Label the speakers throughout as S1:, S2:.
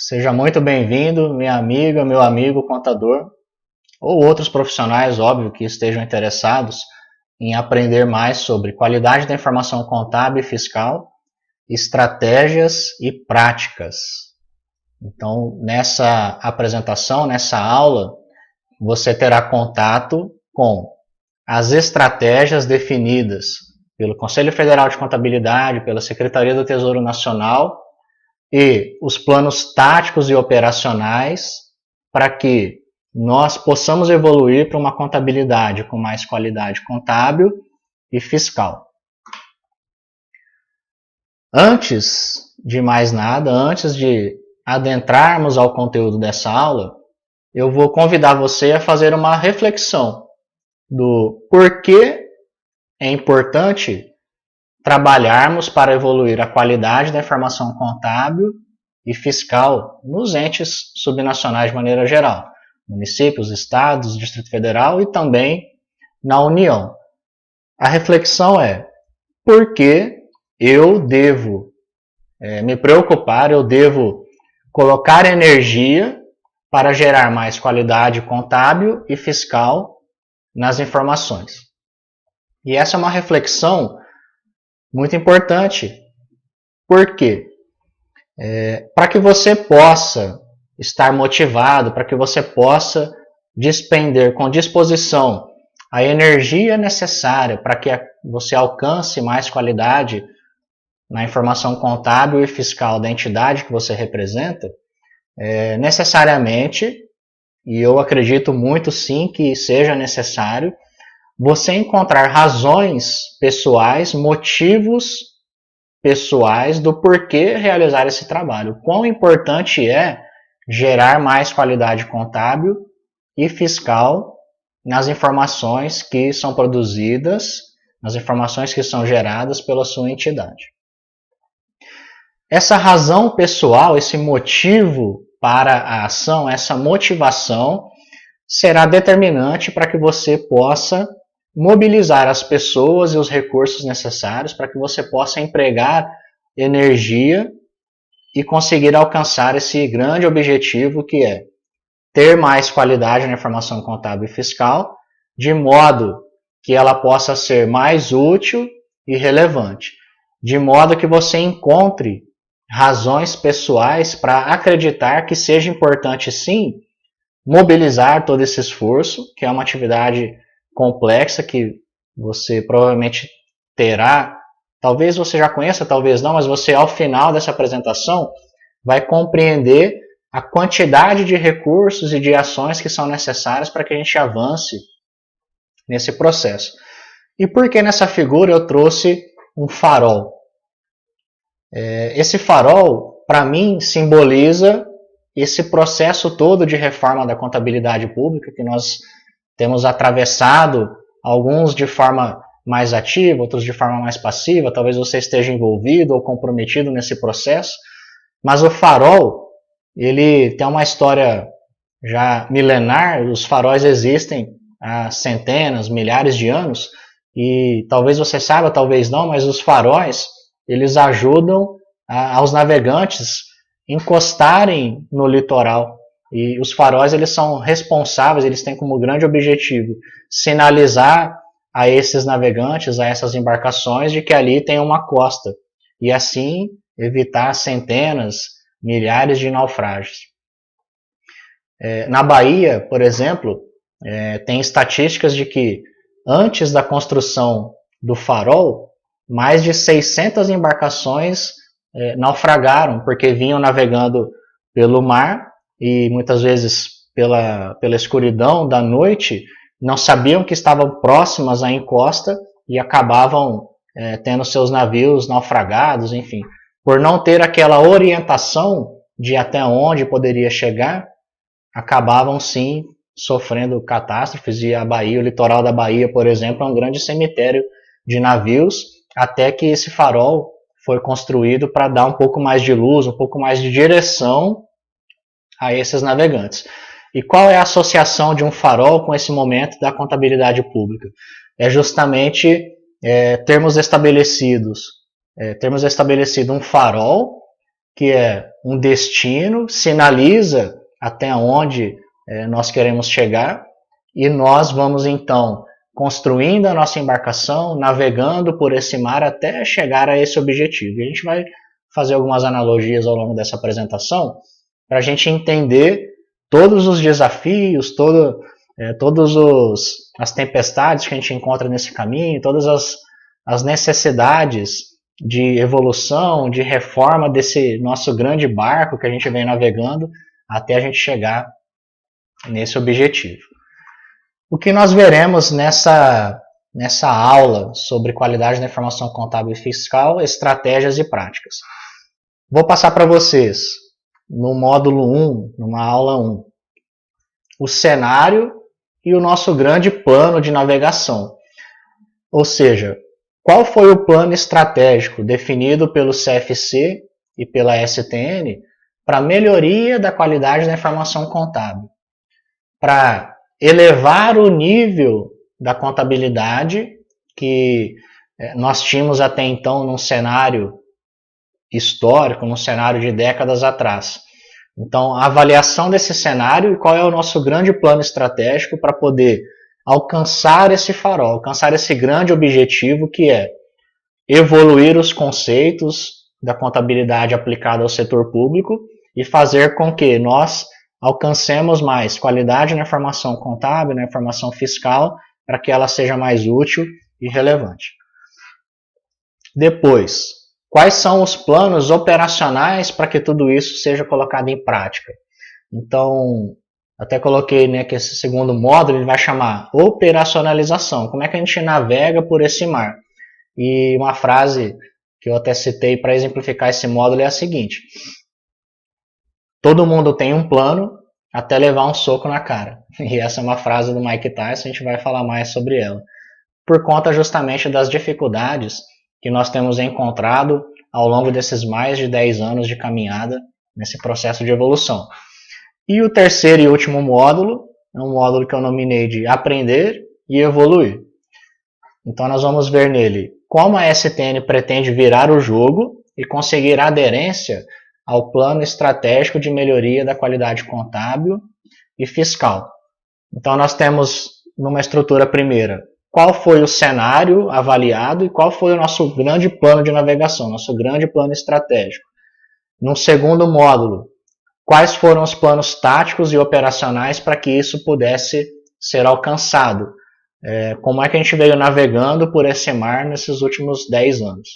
S1: Seja muito bem-vindo, minha amiga, meu amigo contador, ou outros profissionais, óbvio, que estejam interessados em aprender mais sobre qualidade da informação contábil e fiscal, estratégias e práticas. Então, nessa apresentação, nessa aula, você terá contato com as estratégias definidas pelo Conselho Federal de Contabilidade, pela Secretaria do Tesouro Nacional e os planos táticos e operacionais para que nós possamos evoluir para uma contabilidade com mais qualidade contábil e fiscal. Antes de mais nada, antes de adentrarmos ao conteúdo dessa aula, eu vou convidar você a fazer uma reflexão do porquê é importante trabalharmos para evoluir a qualidade da informação contábil e fiscal nos entes subnacionais de maneira geral, municípios, estados, Distrito Federal e também na União. A reflexão é: por que eu devo me preocupar, eu devo colocar energia para gerar mais qualidade contábil e fiscal nas informações? E essa é uma reflexão muito importante. Por quê? Para que você possa estar motivado, para que você possa despender com disposição a energia necessária para que você alcance mais qualidade na informação contábil e fiscal da entidade que você representa, necessariamente, e eu acredito muito sim que seja necessário, você encontrar razões pessoais, motivos pessoais do porquê realizar esse trabalho. O quão importante é gerar mais qualidade contábil e fiscal nas informações que são produzidas, nas informações que são geradas pela sua entidade. Essa razão pessoal, esse motivo para a ação, essa motivação será determinante para que você possa mobilizar as pessoas e os recursos necessários para que você possa empregar energia e conseguir alcançar esse grande objetivo que é ter mais qualidade na informação contábil e fiscal, de modo que ela possa ser mais útil e relevante, de modo que você encontre razões pessoais para acreditar que seja importante sim mobilizar todo esse esforço, que é uma atividade complexa que você provavelmente terá, talvez você já conheça, talvez não, mas você ao final dessa apresentação vai compreender a quantidade de recursos e de ações que são necessárias para que a gente avance nesse processo. E por que nessa figura eu trouxe um farol? Esse farol, para mim, simboliza esse processo todo de reforma da contabilidade pública que nós temos atravessado, alguns de forma mais ativa, outros de forma mais passiva, talvez você esteja envolvido ou comprometido nesse processo, mas o farol, ele tem uma história já milenar, os faróis existem há centenas, milhares de anos, e talvez você saiba, talvez não, mas os faróis, eles ajudam aos navegantes encostarem no litoral. E os faróis, eles são responsáveis, eles têm como grande objetivo sinalizar a esses navegantes, a essas embarcações, de que ali tem uma costa. E assim evitar centenas, milhares de naufrágios. Na Bahia, por exemplo, tem estatísticas de que antes da construção do farol, mais de 600 embarcações naufragaram, porque vinham navegando pelo mar e muitas vezes pela escuridão da noite, não sabiam que estavam próximas à encosta e acabavam tendo seus navios naufragados, enfim. Por não ter aquela orientação de até onde poderia chegar, acabavam sim sofrendo catástrofes, e a Bahia, o litoral da Bahia, por exemplo, é um grande cemitério de navios, até que esse farol foi construído para dar um pouco mais de luz, um pouco mais de direção a esses navegantes. E qual é a associação de um farol com esse momento da contabilidade pública? É justamente termos estabelecido um farol que é um destino, sinaliza até onde nós queremos chegar, e nós vamos então construindo a nossa embarcação, navegando por esse mar até chegar a esse objetivo. E a gente vai fazer algumas analogias ao longo dessa apresentação para a gente entender todos os desafios, todas as tempestades que a gente encontra nesse caminho, todas as necessidades de evolução, de reforma desse nosso grande barco que a gente vem navegando até a gente chegar nesse objetivo. O que nós veremos nessa aula sobre qualidade da informação contábil e fiscal, estratégias e práticas. Vou passar para vocês, no módulo 1, numa aula 1, o cenário e o nosso grande plano de navegação. Ou seja, qual foi o plano estratégico definido pelo CFC e pela STN para melhoria da qualidade da informação contábil? Para elevar o nível da contabilidade que nós tínhamos até então num cenário histórico, num cenário de décadas atrás. Então, a avaliação desse cenário e qual é o nosso grande plano estratégico para poder alcançar esse farol, alcançar esse grande objetivo que é evoluir os conceitos da contabilidade aplicada ao setor público e fazer com que nós alcancemos mais qualidade na informação contábil, na informação fiscal, para que ela seja mais útil e relevante. Depois, quais são os planos operacionais para que tudo isso seja colocado em prática? Então, até coloquei, né, que esse segundo módulo ele vai chamar operacionalização. Como é que a gente navega por esse mar? E uma frase que eu até citei para exemplificar esse módulo é a seguinte: todo mundo tem um plano até levar um soco na cara. E essa é uma frase do Mike Tyson, a gente vai falar mais sobre ela. Por conta justamente das dificuldades que nós temos encontrado ao longo desses mais de 10 anos de caminhada nesse processo de evolução. E o terceiro e último módulo é um módulo que eu nominei de aprender e evoluir. Então nós vamos ver nele como a STN pretende virar o jogo e conseguir aderência ao plano estratégico de melhoria da qualidade contábil e fiscal. Então nós temos numa estrutura primeira qual foi o cenário avaliado e qual foi o nosso grande plano de navegação, nosso grande plano estratégico. No segundo módulo, quais foram os planos táticos e operacionais para que isso pudesse ser alcançado. Como é que a gente veio navegando por esse mar nesses últimos 10 anos.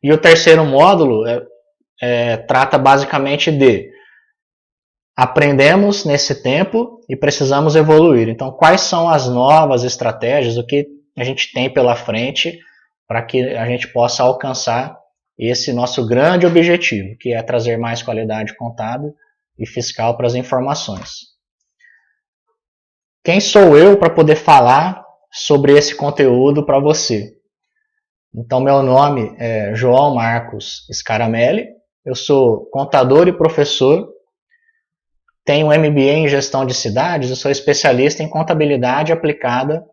S1: E o terceiro módulo trata basicamente de aprendemos nesse tempo e precisamos evoluir. Então, quais são as novas estratégias, o que a gente tem pela frente para que a gente possa alcançar esse nosso grande objetivo, que é trazer mais qualidade contábil e fiscal para as informações. Quem sou eu para poder falar sobre esse conteúdo para você? Então, meu nome é João Marcos Scaramelli, eu sou contador e professor, tenho MBA em gestão de cidades e sou especialista em contabilidade aplicada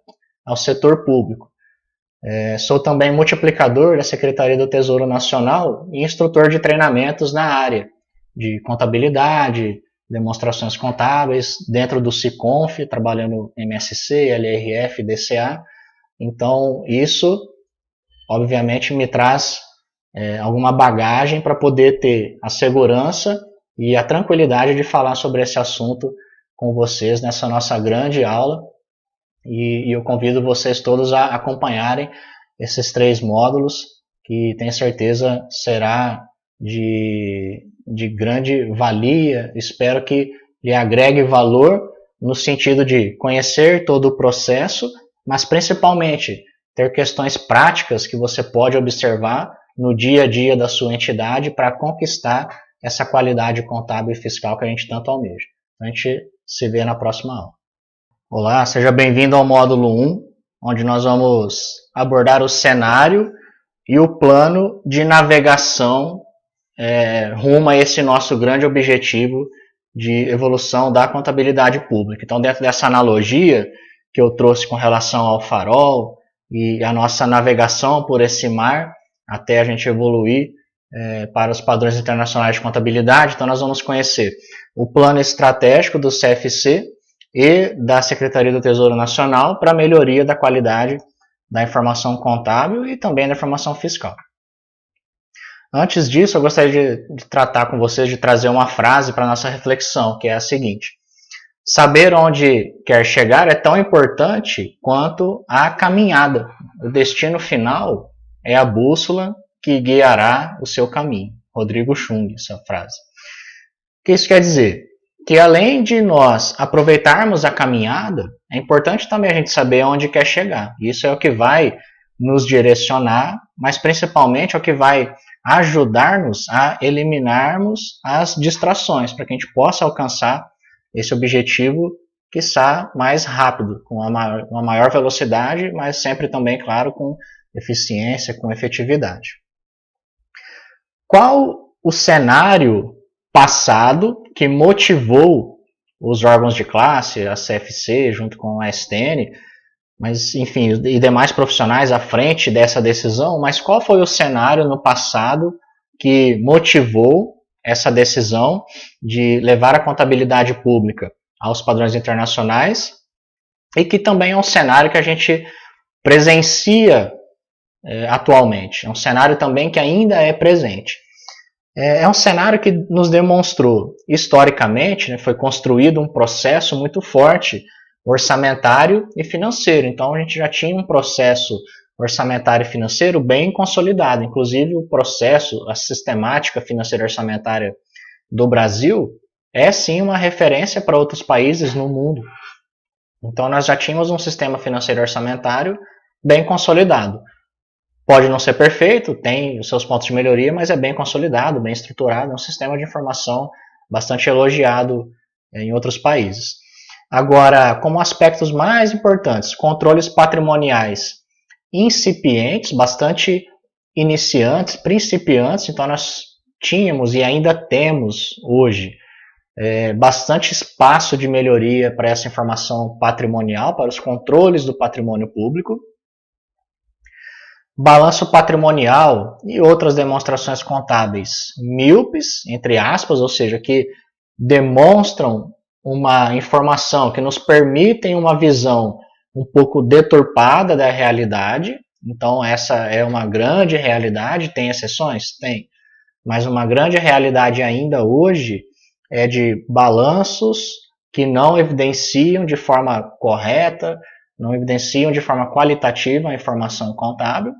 S1: ao setor público. Sou também multiplicador da Secretaria do Tesouro Nacional e instrutor de treinamentos na área de contabilidade, demonstrações contábeis, dentro do Ciconf, trabalhando em MSC, LRF, DCA. Então, isso, obviamente, me traz alguma bagagem para poder ter a segurança e a tranquilidade de falar sobre esse assunto com vocês nessa nossa grande aula. E eu convido vocês todos a acompanharem esses 3 módulos, que tenho certeza será de grande valia. Espero que lhe agregue valor no sentido de conhecer todo o processo, mas principalmente ter questões práticas que você pode observar no dia a dia da sua entidade para conquistar essa qualidade contábil e fiscal que a gente tanto almeja. A gente se vê na próxima aula. Olá, seja bem-vindo ao módulo 1, onde nós vamos abordar o cenário e o plano de navegação rumo a esse nosso grande objetivo de evolução da contabilidade pública. Então, dentro dessa analogia que eu trouxe com relação ao farol e a nossa navegação por esse mar até a gente evoluir para os padrões internacionais de contabilidade. Então nós vamos conhecer o plano estratégico do CFC e da Secretaria do Tesouro Nacional para a melhoria da qualidade da informação contábil e também da informação fiscal. Antes disso, eu gostaria de tratar com vocês, de trazer uma frase para a nossa reflexão, que é a seguinte: saber onde quer chegar é tão importante quanto a caminhada. O destino final é a bússola que guiará o seu caminho. Rodrigo Chung, essa frase. O que isso quer dizer? Que além de nós aproveitarmos a caminhada, é importante também a gente saber onde quer chegar. Isso é o que vai nos direcionar, mas principalmente é o que vai ajudar-nos a eliminarmos as distrações, para que a gente possa alcançar esse objetivo, quiçá mais rápido, com uma maior velocidade, mas sempre também, claro, com eficiência, com efetividade. Qual o cenário passado que motivou os órgãos de classe, a CFC, junto com a STN, mas enfim, e demais profissionais à frente dessa decisão, mas qual foi o cenário no passado que motivou essa decisão de levar a contabilidade pública aos padrões internacionais e que também é um cenário que a gente presencia atualmente, é um cenário também que ainda é presente. É um cenário que nos demonstrou, historicamente, né, foi construído um processo muito forte orçamentário e financeiro. Então a gente já tinha um processo orçamentário e financeiro bem consolidado. Inclusive o processo, a sistemática financeira orçamentária do Brasil é sim uma referência para outros países no mundo. Então nós já tínhamos um sistema financeiro orçamentário bem consolidado. Pode não ser perfeito, tem os seus pontos de melhoria, mas é bem consolidado, bem estruturado, é um sistema de informação bastante elogiado em outros países. Agora, como aspectos mais importantes, controles patrimoniais incipientes, bastante iniciantes, principiantes, então nós tínhamos e ainda temos hoje bastante espaço de melhoria para essa informação patrimonial, para os controles do patrimônio público. Balanço patrimonial e outras demonstrações contábeis míopes, entre aspas, ou seja, que demonstram uma informação, que nos permitem uma visão um pouco deturpada da realidade. Então essa é uma grande realidade, tem exceções? Tem. Mas uma grande realidade ainda hoje é de balanços que não evidenciam de forma correta, não evidenciam de forma qualitativa a informação contábil.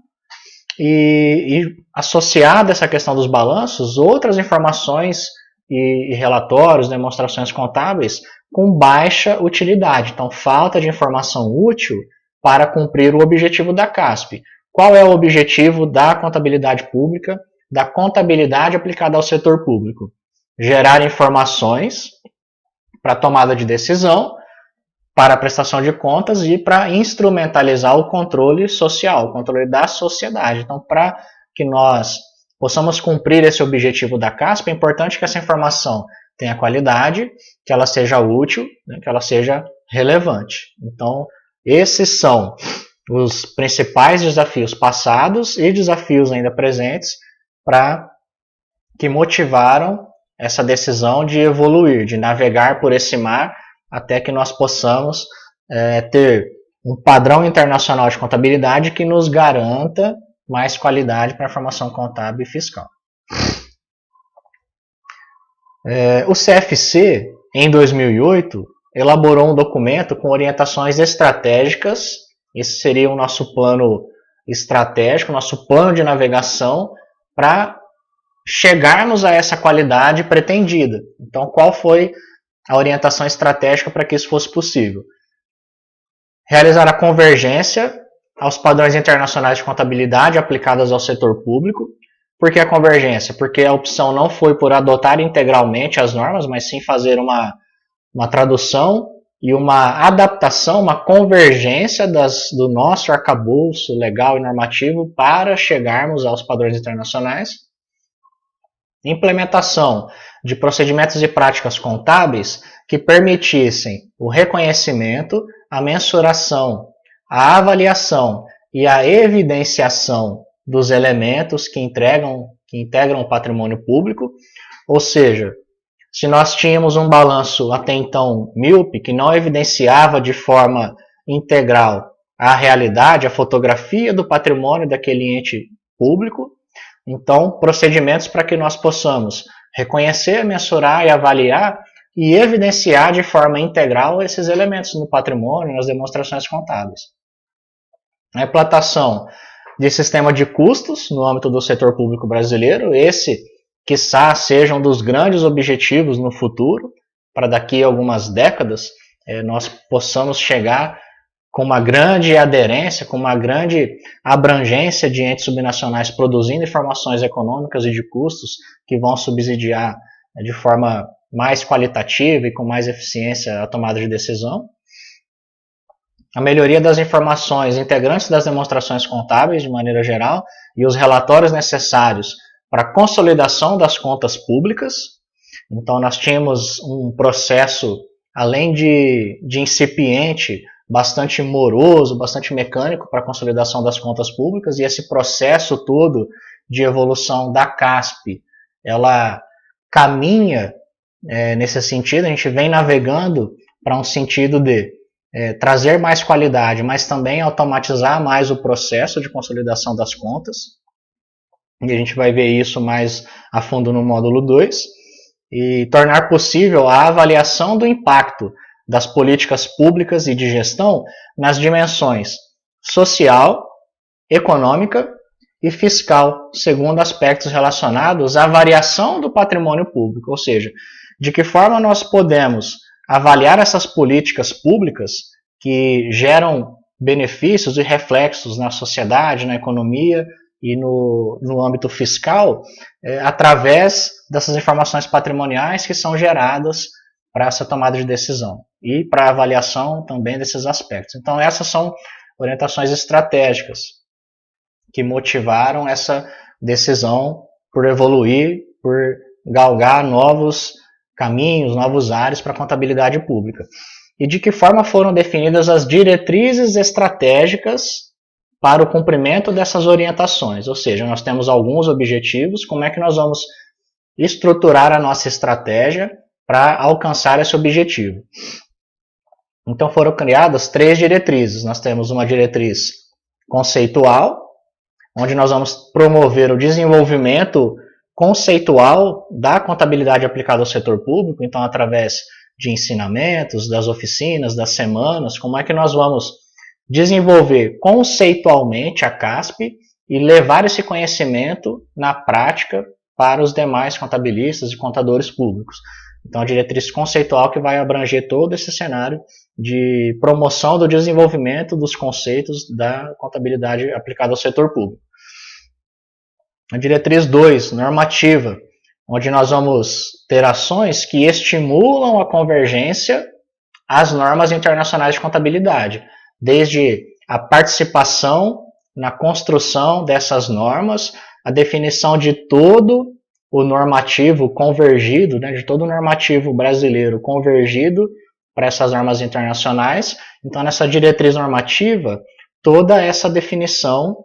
S1: E associada a essa questão dos balanços, outras informações e relatórios, demonstrações contábeis com baixa utilidade. Então, falta de informação útil para cumprir o objetivo da CASP. Qual é o objetivo da contabilidade pública, da contabilidade aplicada ao setor público? Gerar informações para tomada de decisão, para a prestação de contas e para instrumentalizar o controle social, o controle da sociedade. Então, para que nós possamos cumprir esse objetivo da CASP, é importante que essa informação tenha qualidade, que ela seja útil, né, que ela seja relevante. Então, esses são os principais desafios passados e desafios ainda presentes que motivaram essa decisão de evoluir, de navegar por esse mar até que nós possamos ter um padrão internacional de contabilidade que nos garanta mais qualidade para a formação contábil e fiscal. O CFC, em 2008, elaborou um documento com orientações estratégicas. Esse seria o nosso plano estratégico, nosso plano de navegação para chegarmos a essa qualidade pretendida. Então, qual foi a orientação estratégica para que isso fosse possível? Realizar a convergência aos padrões internacionais de contabilidade aplicados ao setor público. Por que a convergência? Porque a opção não foi por adotar integralmente as normas, mas sim fazer uma tradução e uma adaptação, uma convergência do nosso arcabouço legal e normativo para chegarmos aos padrões internacionais. Implementação de procedimentos e práticas contábeis que permitissem o reconhecimento, a mensuração, a avaliação e a evidenciação dos elementos que que integram o patrimônio público, ou seja, se nós tínhamos um balanço até então míope, que não evidenciava de forma integral a realidade, a fotografia do patrimônio daquele ente público, então procedimentos para que nós possamos reconhecer, mensurar e avaliar e evidenciar de forma integral esses elementos no patrimônio, nas demonstrações contábeis. A implantação de sistema de custos no âmbito do setor público brasileiro, esse, quiçá, seja um dos grandes objetivos no futuro, para daqui a algumas décadas nós possamos chegar com uma grande aderência, com uma grande abrangência de entes subnacionais produzindo informações econômicas e de custos que vão subsidiar de forma mais qualitativa e com mais eficiência a tomada de decisão. A melhoria das informações integrantes das demonstrações contábeis, de maneira geral, e os relatórios necessários para a consolidação das contas públicas. Então, nós tínhamos um processo, além de incipiente, bastante moroso, bastante mecânico para a consolidação das contas públicas, e esse processo todo de evolução da CASP, ela caminha nesse sentido, a gente vem navegando para um sentido de trazer mais qualidade, mas também automatizar mais o processo de consolidação das contas, e a gente vai ver isso mais a fundo no módulo 2, e tornar possível a avaliação do impacto das políticas públicas e de gestão nas dimensões social, econômica e fiscal, segundo aspectos relacionados à variação do patrimônio público, ou seja, de que forma nós podemos avaliar essas políticas públicas que geram benefícios e reflexos na sociedade, na economia e no âmbito fiscal, através dessas informações patrimoniais que são geradas para essa tomada de decisão e para a avaliação também desses aspectos. Então, essas são orientações estratégicas que motivaram essa decisão por evoluir, por galgar novos caminhos, novos ares para a contabilidade pública. E de que forma foram definidas as diretrizes estratégicas para o cumprimento dessas orientações. Ou seja, nós temos alguns objetivos, como é que nós vamos estruturar a nossa estratégia para alcançar esse objetivo. Então foram criadas 3 diretrizes. Nós temos uma diretriz conceitual, onde nós vamos promover o desenvolvimento conceitual da contabilidade aplicada ao setor público, então através de ensinamentos, das oficinas, das semanas, como é que nós vamos desenvolver conceitualmente a CASP e levar esse conhecimento na prática para os demais contabilistas e contadores públicos. Então, a diretriz conceitual que vai abranger todo esse cenário de promoção do desenvolvimento dos conceitos da contabilidade aplicada ao setor público. A diretriz 2, normativa, onde nós vamos ter ações que estimulam a convergência às normas internacionais de contabilidade, desde a participação na construção dessas normas, a definição de todo o normativo convergido, de todo o normativo brasileiro convergido para essas normas internacionais. Então, nessa diretriz normativa, toda essa definição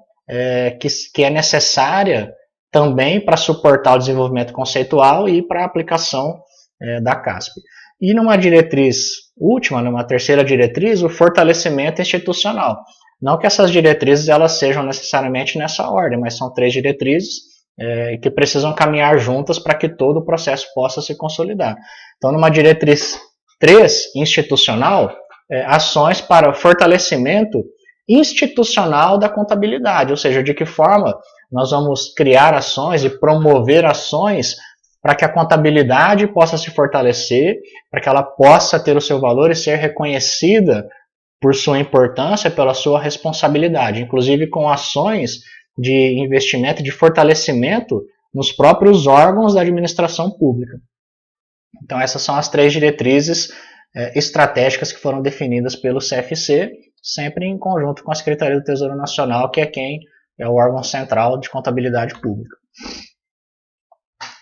S1: que é necessária também para suportar o desenvolvimento conceitual e para a aplicação da CASP. E numa diretriz última, numa terceira diretriz, o fortalecimento institucional. Não que essas diretrizes elas sejam necessariamente nessa ordem, mas são 3 diretrizes que precisam caminhar juntas para que todo o processo possa se consolidar. Então, numa diretriz 3, institucional, ações para fortalecimento institucional da contabilidade, ou seja, de que forma nós vamos criar ações e promover ações para que a contabilidade possa se fortalecer, para que ela possa ter o seu valor e ser reconhecida por sua importância, pela sua responsabilidade, inclusive com ações de investimento, de fortalecimento nos próprios órgãos da administração pública. Então, essas são as 3 diretrizes estratégicas que foram definidas pelo CFC, sempre em conjunto com a Secretaria do Tesouro Nacional, que é quem é o órgão central de contabilidade pública.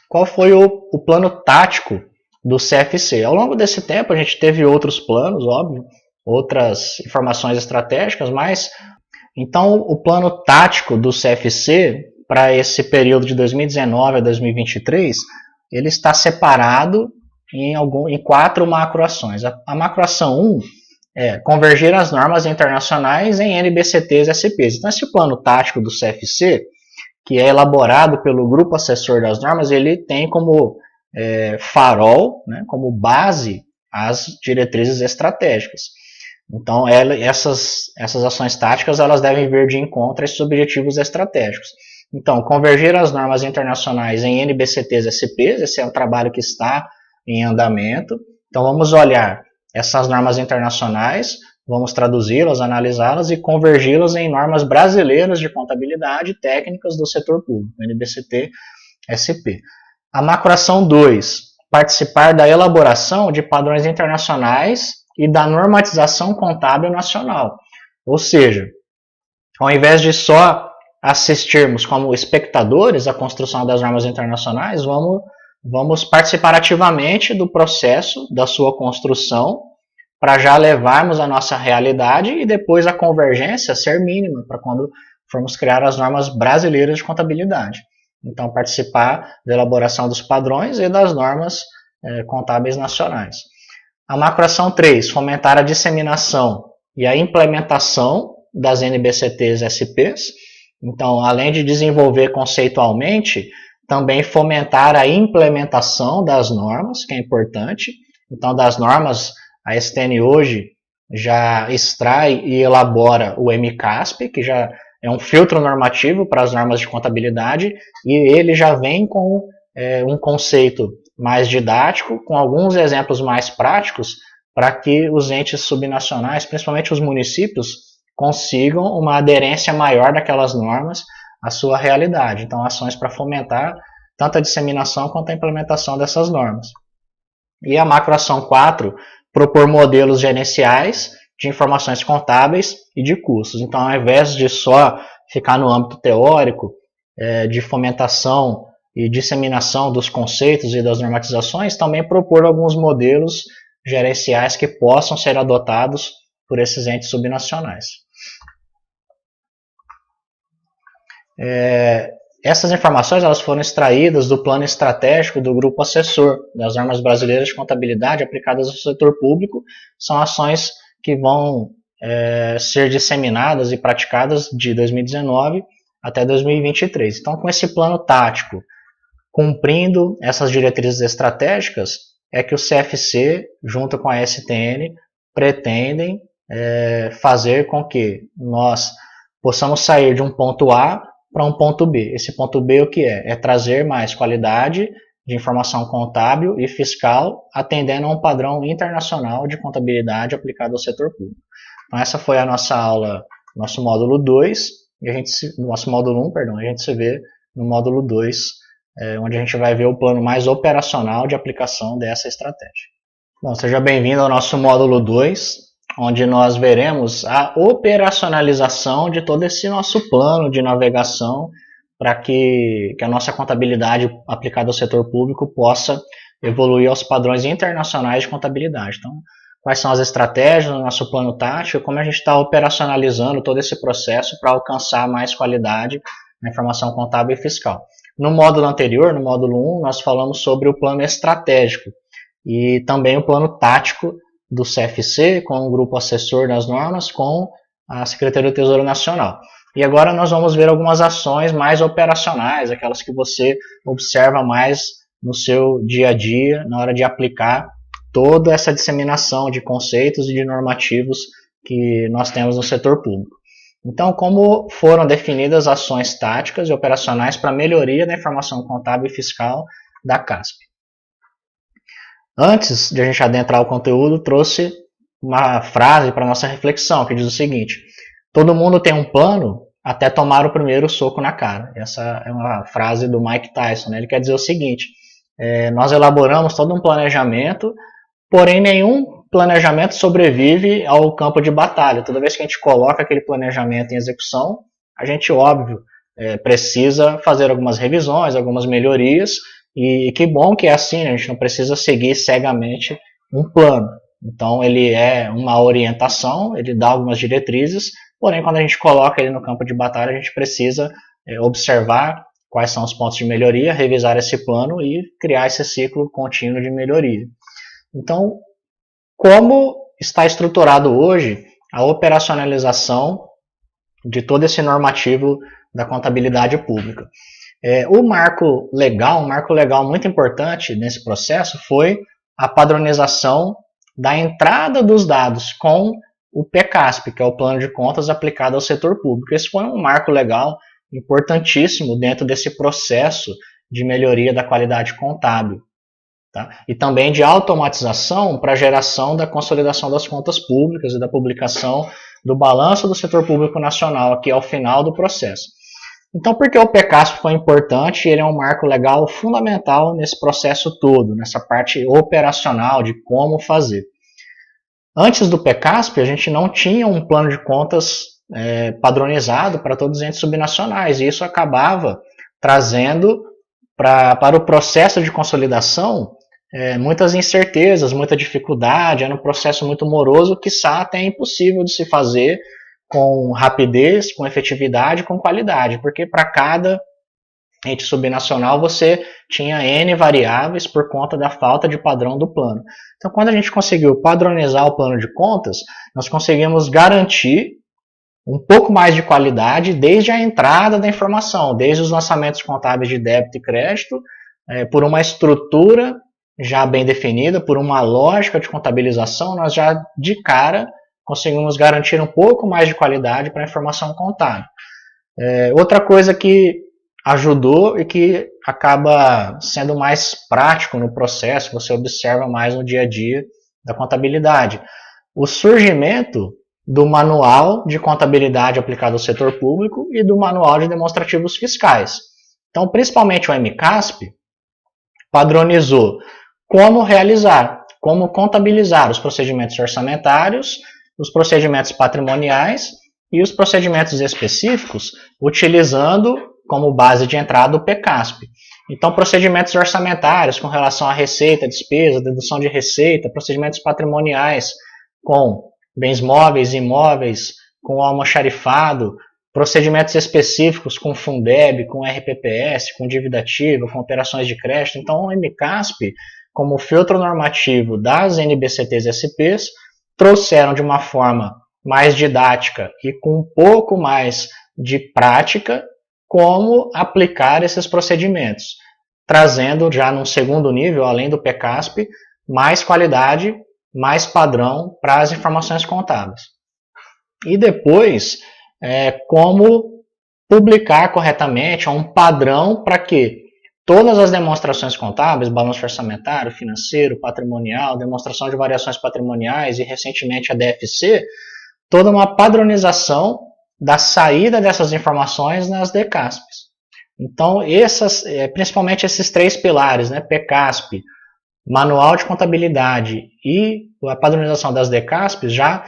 S1: Qual foi o plano tático do CFC? Ao longo desse tempo, a gente teve outros planos, óbvio, outras informações estratégicas, mas então o plano tático do CFC para esse período de 2019 a 2023, ele está separado em 4 macroações. A macroação 1 é convergir as normas internacionais em NBCTs e SPs. Então, esse plano tático do CFC, que é elaborado pelo grupo assessor das normas, ele tem como farol, né, como base, as diretrizes estratégicas. Então, essas ações táticas elas devem vir de encontro a esses objetivos estratégicos. Então, convergir as normas internacionais em NBCTs e SPs, esse é um trabalho que está em andamento. Então, vamos olhar essas normas internacionais, vamos traduzi-las, analisá-las e convergi-las em normas brasileiras de contabilidade técnicas do setor público, NBCT, SP. A macroação 2, participar da elaboração de padrões internacionais e da normatização contábil nacional. Ou seja, ao invés de só assistirmos como espectadores à construção das normas internacionais, vamos participar ativamente do processo da sua construção para já levarmos a nossa realidade e depois a convergência ser mínima para quando formos criar as normas brasileiras de contabilidade. Então, participar da elaboração dos padrões e das normas contábeis nacionais. A macroação 3, fomentar a disseminação e a implementação das NBCTs e SPs. Então, além de desenvolver conceitualmente, também fomentar a implementação das normas, que é importante. Então, das normas, a STN hoje já extrai e elabora o MCASP, que já é um filtro normativo para as normas de contabilidade, e ele já vem com um conceito mais didático, com alguns exemplos mais práticos, para que os entes subnacionais, principalmente os municípios, consigam uma aderência maior daquelas normas à sua realidade. Então, ações para fomentar tanto a disseminação quanto a implementação dessas normas. E a macroação 4, propor modelos gerenciais de informações contábeis e de custos. Então, ao invés de só ficar no âmbito teórico, de fomentação e disseminação dos conceitos e das normatizações, também propor alguns modelos gerenciais que possam ser adotados por esses entes subnacionais. Essas informações elas foram extraídas do plano estratégico do grupo assessor das normas brasileiras de contabilidade aplicadas ao setor público. São ações que vão ser disseminadas e praticadas de 2019 até 2023. Então, com esse plano tático, cumprindo essas diretrizes estratégicas, é que o CFC, junto com a STN, pretendem fazer com que nós possamos sair de um ponto A para um ponto B. Esse ponto B o que é? É trazer mais qualidade de informação contábil e fiscal, atendendo a um padrão internacional de contabilidade aplicado ao setor público. Então, essa foi a nossa aula, nosso módulo 2, e nosso módulo 1, perdão, a gente se vê no módulo 2, onde a gente vai ver o plano mais operacional de aplicação dessa estratégia. Bom, seja bem-vindo ao nosso módulo 2, onde nós veremos a operacionalização de todo esse nosso plano de navegação para que a nossa contabilidade aplicada ao setor público possa evoluir aos padrões internacionais de contabilidade. Então, quais são as estratégias do nosso plano tático, como a gente está operacionalizando todo esse processo para alcançar mais qualidade na informação contábil e fiscal. No módulo anterior, no módulo 1, nós falamos sobre o plano estratégico e também o plano tático do CFC, com o grupo assessor das normas, com a Secretaria do Tesouro Nacional. E agora nós vamos ver algumas ações mais operacionais, aquelas que você observa mais no seu dia a dia, na hora de aplicar toda essa disseminação de conceitos e de normativos que nós temos no setor público. Então, como foram definidas ações táticas e operacionais para melhoria da informação contábil e fiscal da CASP? Antes de a gente adentrar o conteúdo, trouxe uma frase para nossa reflexão, que diz o seguinte: todo mundo tem um plano até tomar o primeiro soco na cara. Essa é uma frase do Mike Tyson, né? Ele quer dizer o seguinte: nós elaboramos todo um planejamento, porém nenhum planejamento sobrevive ao campo de batalha. Toda vez que a gente coloca aquele planejamento em execução, a gente, óbvio, precisa fazer algumas revisões, algumas melhorias, e que bom que é assim, né? A gente não precisa seguir cegamente um plano. Então, ele é uma orientação, ele dá algumas diretrizes, porém, quando a gente coloca ele no campo de batalha, a gente precisa observar quais são os pontos de melhoria, revisar esse plano e criar esse ciclo contínuo de melhoria. Então, como está estruturado hoje a operacionalização de todo esse normativo da contabilidade pública? Um marco legal muito importante nesse processo foi a padronização da entrada dos dados com o PCASP, que é o Plano de Contas aplicado ao setor público. Esse foi um marco legal importantíssimo dentro desse processo de melhoria da qualidade contábil. Tá? E também de automatização para a geração da consolidação das contas públicas e da publicação do balanço do setor público nacional aqui ao final do processo. Então, por que o PCASP foi importante? Ele é um marco legal fundamental nesse processo todo, nessa parte operacional de como fazer. Antes do PCASP, a gente não tinha um plano de contas padronizado para todos os entes subnacionais, e isso acabava trazendo para o processo de consolidação muitas incertezas, muita dificuldade, era um processo muito moroso, quiçá até impossível de se fazer com rapidez, com efetividade, com qualidade, porque para cada ente subnacional você tinha N variáveis por conta da falta de padrão do plano. Então, quando a gente conseguiu padronizar o plano de contas, nós conseguimos garantir um pouco mais de qualidade desde a entrada da informação, desde os lançamentos contábeis de débito e crédito, por uma estrutura já bem definida, por uma lógica de contabilização, nós já de cara conseguimos garantir um pouco mais de qualidade para a informação contábil. Outra coisa que ajudou e que acaba sendo mais prático no processo, você observa mais no dia a dia da contabilidade. O surgimento do manual de contabilidade aplicado ao setor público e do manual de demonstrativos fiscais. Então, principalmente o MCASP padronizou como realizar, como contabilizar os procedimentos orçamentários, os procedimentos patrimoniais e os procedimentos específicos, utilizando como base de entrada o PCASP. Então, procedimentos orçamentários com relação à receita, despesa, dedução de receita, procedimentos patrimoniais com bens móveis e imóveis, com almoxarifado, procedimentos específicos com Fundeb, com RPPS, com dívida ativa, com operações de crédito. Então, o MCASP, como filtro normativo das NBCTs e SPs, trouxeram de uma forma mais didática e com um pouco mais de prática como aplicar esses procedimentos, trazendo já num segundo nível, além do PCASP, mais qualidade, mais padrão para as informações contábeis. E depois, como publicar corretamente um padrão para que todas as demonstrações contábeis, balanço orçamentário, financeiro, patrimonial, demonstração de variações patrimoniais e recentemente a DFC, toda uma padronização da saída dessas informações nas DCASPs. Então, principalmente esses três pilares, né, PCASP, Manual de Contabilidade e a padronização das DCASPs já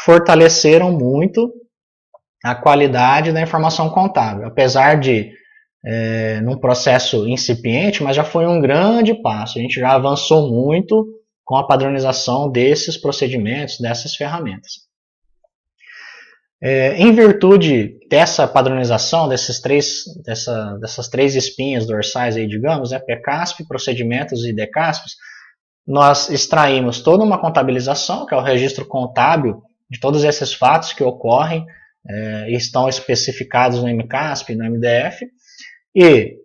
S1: fortaleceram muito a qualidade da informação contábil, apesar de num processo incipiente, mas já foi um grande passo. A gente já avançou muito com a padronização desses procedimentos, dessas ferramentas. Em virtude dessa padronização, dessas três espinhas dorsais, aí, digamos, PCASP, procedimentos e DCASPs, nós extraímos toda uma contabilização, que é o registro contábil de todos esses fatos que ocorrem e estão especificados no MCASP e no MDF. E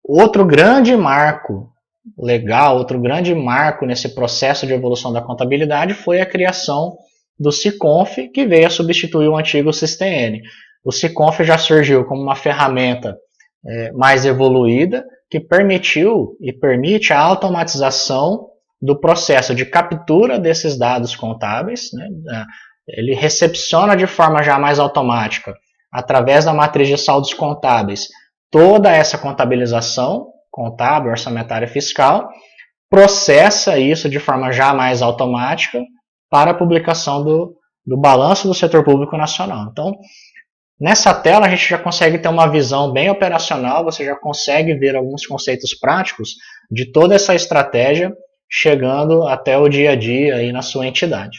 S1: outro grande marco legal, outro grande marco nesse processo de evolução da contabilidade foi a criação do SICONF, que veio a substituir o antigo SISTN. O SICONF já surgiu como uma ferramenta mais evoluída, que permitiu e permite a automatização do processo de captura desses dados contábeis, né? Ele recepciona de forma já mais automática, através da matriz de saldos contábeis, toda essa contabilização contábil, orçamentária e fiscal, processa isso de forma já mais automática para a publicação do balanço do setor público nacional. Então, nessa tela a gente já consegue ter uma visão bem operacional, você já consegue ver alguns conceitos práticos de toda essa estratégia chegando até o dia a dia aí na sua entidade.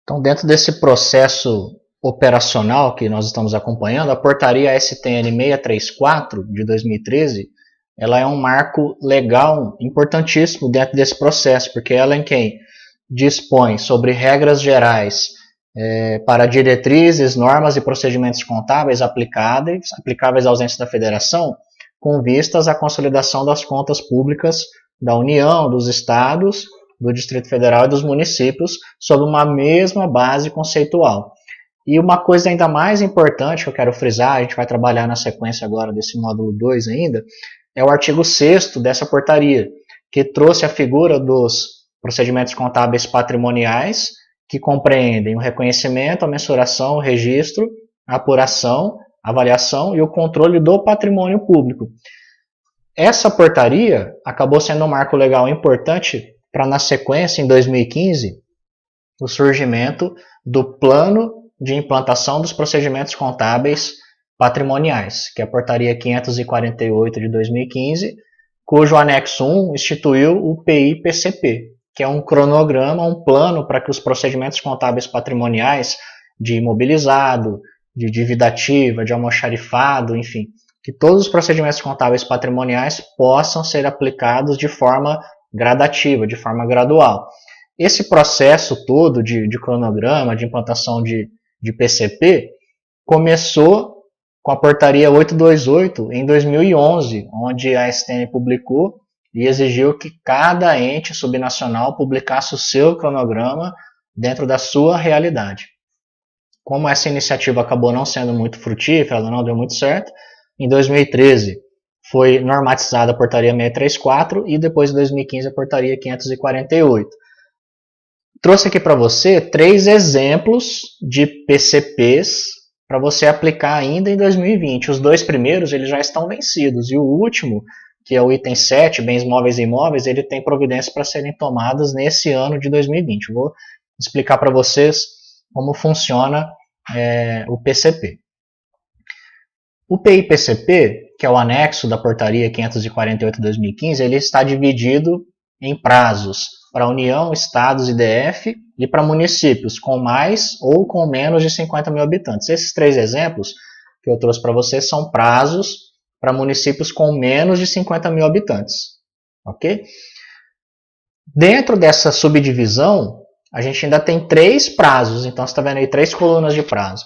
S1: Então, dentro desse processo operacional que nós estamos acompanhando, a portaria STN 634 de 2013, ela é um marco legal importantíssimo dentro desse processo, porque ela é quem dispõe sobre regras gerais para diretrizes, normas e procedimentos contábeis aplicáveis aos entes da Federação, com vistas à consolidação das contas públicas da União, dos Estados, do Distrito Federal e dos municípios, sob uma mesma base conceitual. E uma coisa ainda mais importante que eu quero frisar, a gente vai trabalhar na sequência agora desse módulo 2 ainda, é o artigo 6º dessa portaria, que trouxe a figura dos procedimentos contábeis patrimoniais, que compreendem o reconhecimento, a mensuração, o registro, a apuração, a avaliação e o controle do patrimônio público. Essa portaria acabou sendo um marco legal importante para, na sequência, em 2015, o surgimento do Plano de Implantação dos Procedimentos Contábeis Patrimoniais, que é a portaria 548 de 2015, cujo anexo 1 instituiu o PI-PCP, que é um cronograma, um plano para que os procedimentos contábeis patrimoniais de imobilizado, de dívida ativa, de almoxarifado, enfim, que todos os procedimentos contábeis patrimoniais possam ser aplicados de forma gradativa, de forma gradual. Esse processo todo de cronograma, de implantação de PCP, começou com a portaria 828 em 2011, onde a STN publicou e exigiu que cada ente subnacional publicasse o seu cronograma dentro da sua realidade. Como essa iniciativa acabou não sendo muito frutífera, ela não deu muito certo, em 2013 foi normatizada a portaria 634 e depois em 2015 a portaria 548. Trouxe aqui para você 3 exemplos de PCPs para você aplicar ainda em 2020. Os 2 primeiros eles já estão vencidos e o último, que é o item 7, bens móveis e imóveis, ele tem providências para serem tomadas nesse ano de 2020. Eu vou explicar para vocês como funciona o PCP. O PI-PCP, que é o anexo da portaria 548 de 2015, ele está dividido em prazos para União, Estados e DF e para municípios com mais ou com menos de 50 mil habitantes. Esses 3 exemplos que eu trouxe para vocês são prazos para municípios com menos de 50 mil habitantes. Ok? Dentro dessa subdivisão, a gente ainda tem 3 prazos. Então, você está vendo aí 3 colunas de prazo.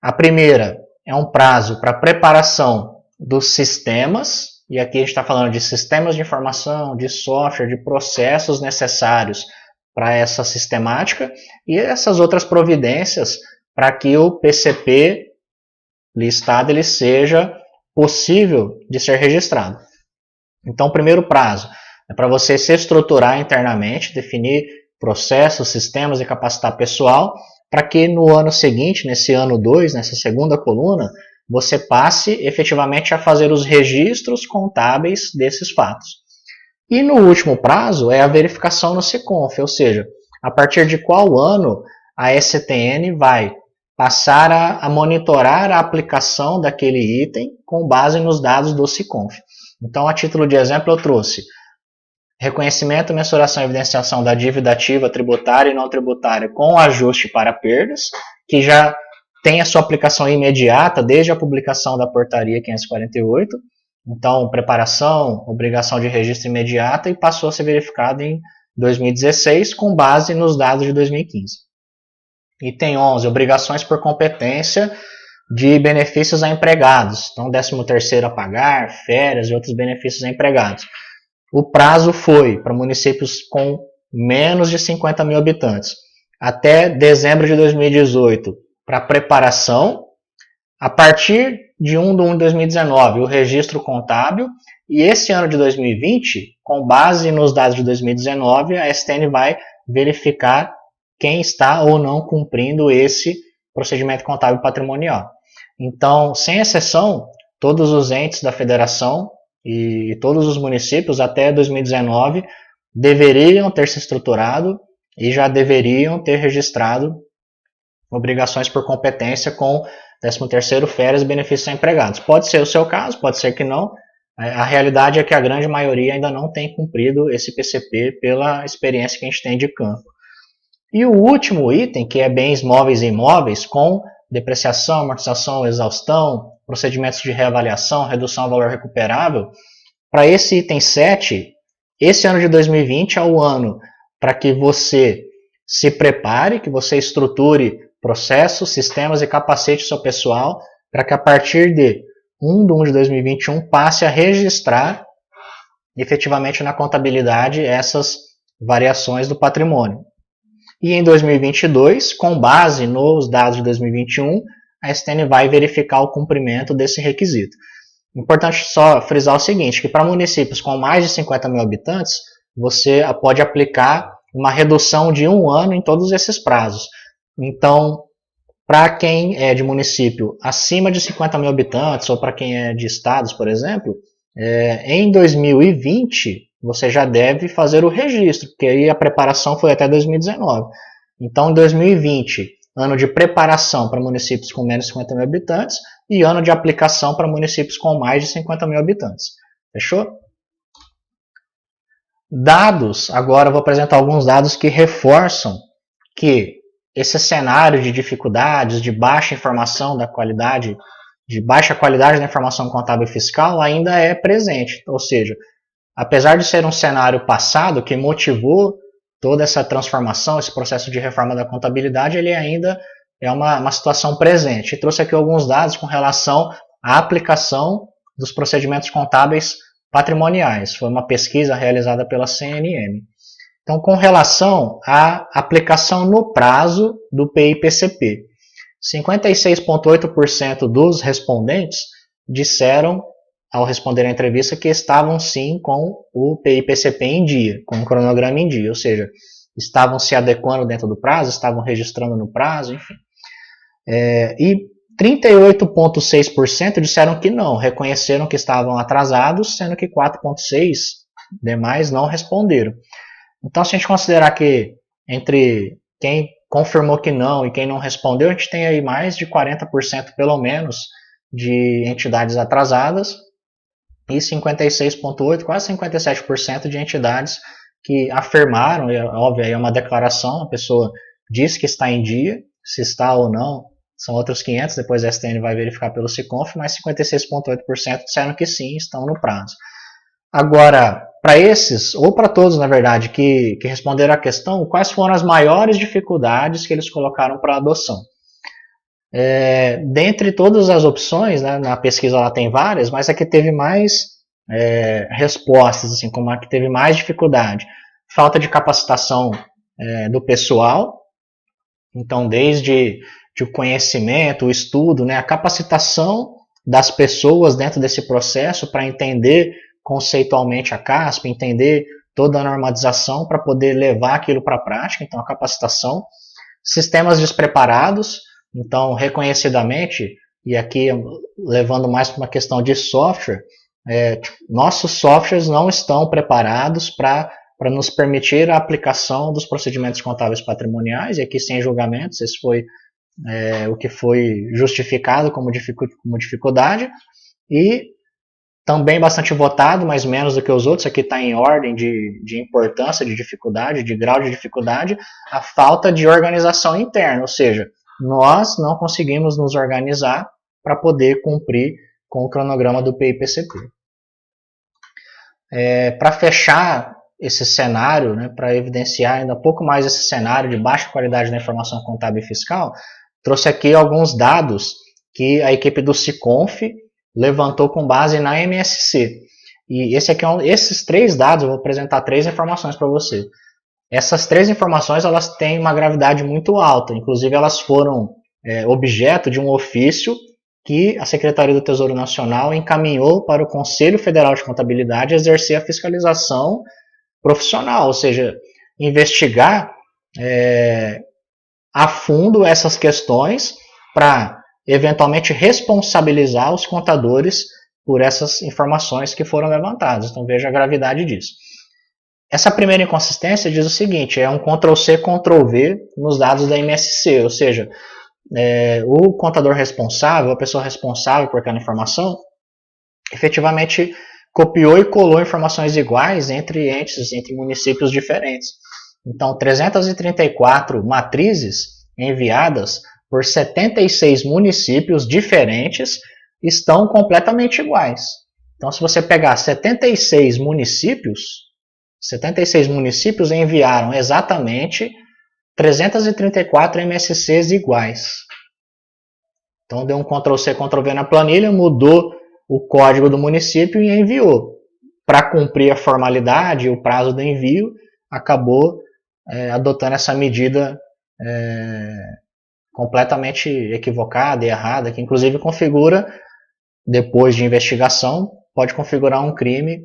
S1: A primeira é um prazo para preparação dos sistemas, e aqui a gente está falando de sistemas de informação, de software, de processos necessários para essa sistemática, e essas outras providências para que o PCP listado ele seja possível de ser registrado. Então, o primeiro prazo é para você se estruturar internamente, definir processos, sistemas e capacitar pessoal, para que no ano seguinte, nesse ano 2, nessa segunda coluna, você passe efetivamente a fazer os registros contábeis desses fatos. E no último prazo é a verificação no SICONF, ou seja, a partir de qual ano a STN vai passar a monitorar a aplicação daquele item com base nos dados do SICONF. Então, a título de exemplo, eu trouxe reconhecimento, mensuração e evidenciação da dívida ativa, tributária e não tributária com ajuste para perdas, que já tem a sua aplicação imediata desde a publicação da portaria 548. Então, preparação, obrigação de registro imediata e passou a ser verificado em 2016 com base nos dados de 2015. Item 11, obrigações por competência de benefícios a empregados. Então, 13º a pagar, férias e outros benefícios a empregados. O prazo foi para municípios com menos de 50 mil habitantes até dezembro de 2018 para preparação. A partir de 1 de 1 de 2019, o registro contábil. E esse ano de 2020, com base nos dados de 2019, a STN vai verificar quem está ou não cumprindo esse procedimento contábil patrimonial. Então, sem exceção, todos os entes da federação e todos os municípios até 2019 deveriam ter se estruturado e já deveriam ter registrado obrigações por competência com 13º, férias e benefícios a empregados. Pode ser o seu caso, pode ser que não. A realidade é que a grande maioria ainda não tem cumprido esse PCP pela experiência que a gente tem de campo. E o último item, que é bens móveis e imóveis, com depreciação, amortização, exaustão, procedimentos de reavaliação, redução ao valor recuperável, para esse item 7, esse ano de 2020 é o ano para que você se prepare, que você estruture processos, sistemas e capacite o seu pessoal para que a partir de 1 de 2021 passe a registrar efetivamente na contabilidade essas variações do patrimônio. E em 2022, com base nos dados de 2021, a STN vai verificar o cumprimento desse requisito. Importante só frisar o seguinte, que para municípios com mais de 50 mil habitantes, você pode aplicar uma redução de 1 ano em todos esses prazos. Então, para quem é de município acima de 50 mil habitantes, ou para quem é de estados, por exemplo, em 2020, você já deve fazer o registro, porque aí a preparação foi até 2019. Então, em 2020, ano de preparação para municípios com menos de 50 mil habitantes e ano de aplicação para municípios com mais de 50 mil habitantes. Fechou? Dados, agora eu vou apresentar alguns dados que reforçam que esse cenário de dificuldades, de baixa informação da qualidade, de baixa qualidade da informação contábil e fiscal ainda é presente. Ou seja, apesar de ser um cenário passado que motivou toda essa transformação, esse processo de reforma da contabilidade, ele ainda é uma situação presente. E trouxe aqui alguns dados com relação à aplicação dos procedimentos contábeis patrimoniais. Foi uma pesquisa realizada pela CNM. Então, com relação à aplicação no prazo do PIPCP, 56,8% dos respondentes disseram, ao responder à entrevista, que estavam sim com o PIPCP em dia, com o cronograma em dia, ou seja, estavam se adequando dentro do prazo, estavam registrando no prazo, enfim. E 38,6% disseram que não, reconheceram que estavam atrasados, sendo que 4,6% demais não responderam. Então, se a gente considerar que entre quem confirmou que não e quem não respondeu, a gente tem aí mais de 40% pelo menos de entidades atrasadas e 56,8%, quase 57% de entidades que afirmaram, é óbvio, é uma declaração, a pessoa diz que está em dia, se está ou não, são outros 500, depois a STN vai verificar pelo SICONF, mas 56,8% disseram que sim, estão no prazo. Agora, para esses, ou para todos, na verdade, que responderam à questão, quais foram as maiores dificuldades que eles colocaram para a adoção? Dentre todas as opções, né, na pesquisa ela tem várias, mas a que teve mais respostas, assim, como a que teve mais dificuldade. Falta de capacitação do pessoal, então desde o conhecimento, o estudo, né, a capacitação das pessoas dentro desse processo para entender conceitualmente a CASP, entender toda a normatização para poder levar aquilo para a prática, então a capacitação. Sistemas despreparados, então reconhecidamente, e aqui levando mais para uma questão de software, nossos softwares não estão preparados para nos permitir a aplicação dos procedimentos contábeis patrimoniais, e aqui sem julgamentos, esse foi o que foi justificado como dificuldade, e também bastante votado, mas menos do que os outros, aqui está em ordem de importância, de dificuldade, de grau de dificuldade, a falta de organização interna, ou seja, nós não conseguimos nos organizar para poder cumprir com o cronograma do PIPCP. Para fechar esse cenário, né, para evidenciar ainda um pouco mais esse cenário de baixa qualidade da informação contábil e fiscal, trouxe aqui alguns dados que a equipe do SICONF levantou com base na MSC. E esses 3 dados, eu vou apresentar 3 informações para você. Essas 3 informações elas têm uma gravidade muito alta, inclusive elas foram objeto de um ofício que a Secretaria do Tesouro Nacional encaminhou para o Conselho Federal de Contabilidade exercer a fiscalização profissional, ou seja, investigar a fundo essas questões para eventualmente responsabilizar os contadores por essas informações que foram levantadas. Então veja a gravidade disso. Essa primeira inconsistência diz o seguinte, é um Ctrl+C, Ctrl+V nos dados da MSC, ou seja, o contador responsável, a pessoa responsável por aquela informação, efetivamente copiou e colou informações iguais entre entes, entre municípios diferentes. Então, 334 matrizes enviadas por 76 municípios diferentes estão completamente iguais. Então, se você pegar 76 municípios enviaram exatamente 334 MSCs iguais. Então, deu um Ctrl+C, Ctrl+V na planilha, mudou o código do município e enviou. Para cumprir a formalidade e o prazo do envio, acabou adotando essa medida completamente equivocada e errada, que inclusive configura, depois de investigação, pode configurar um crime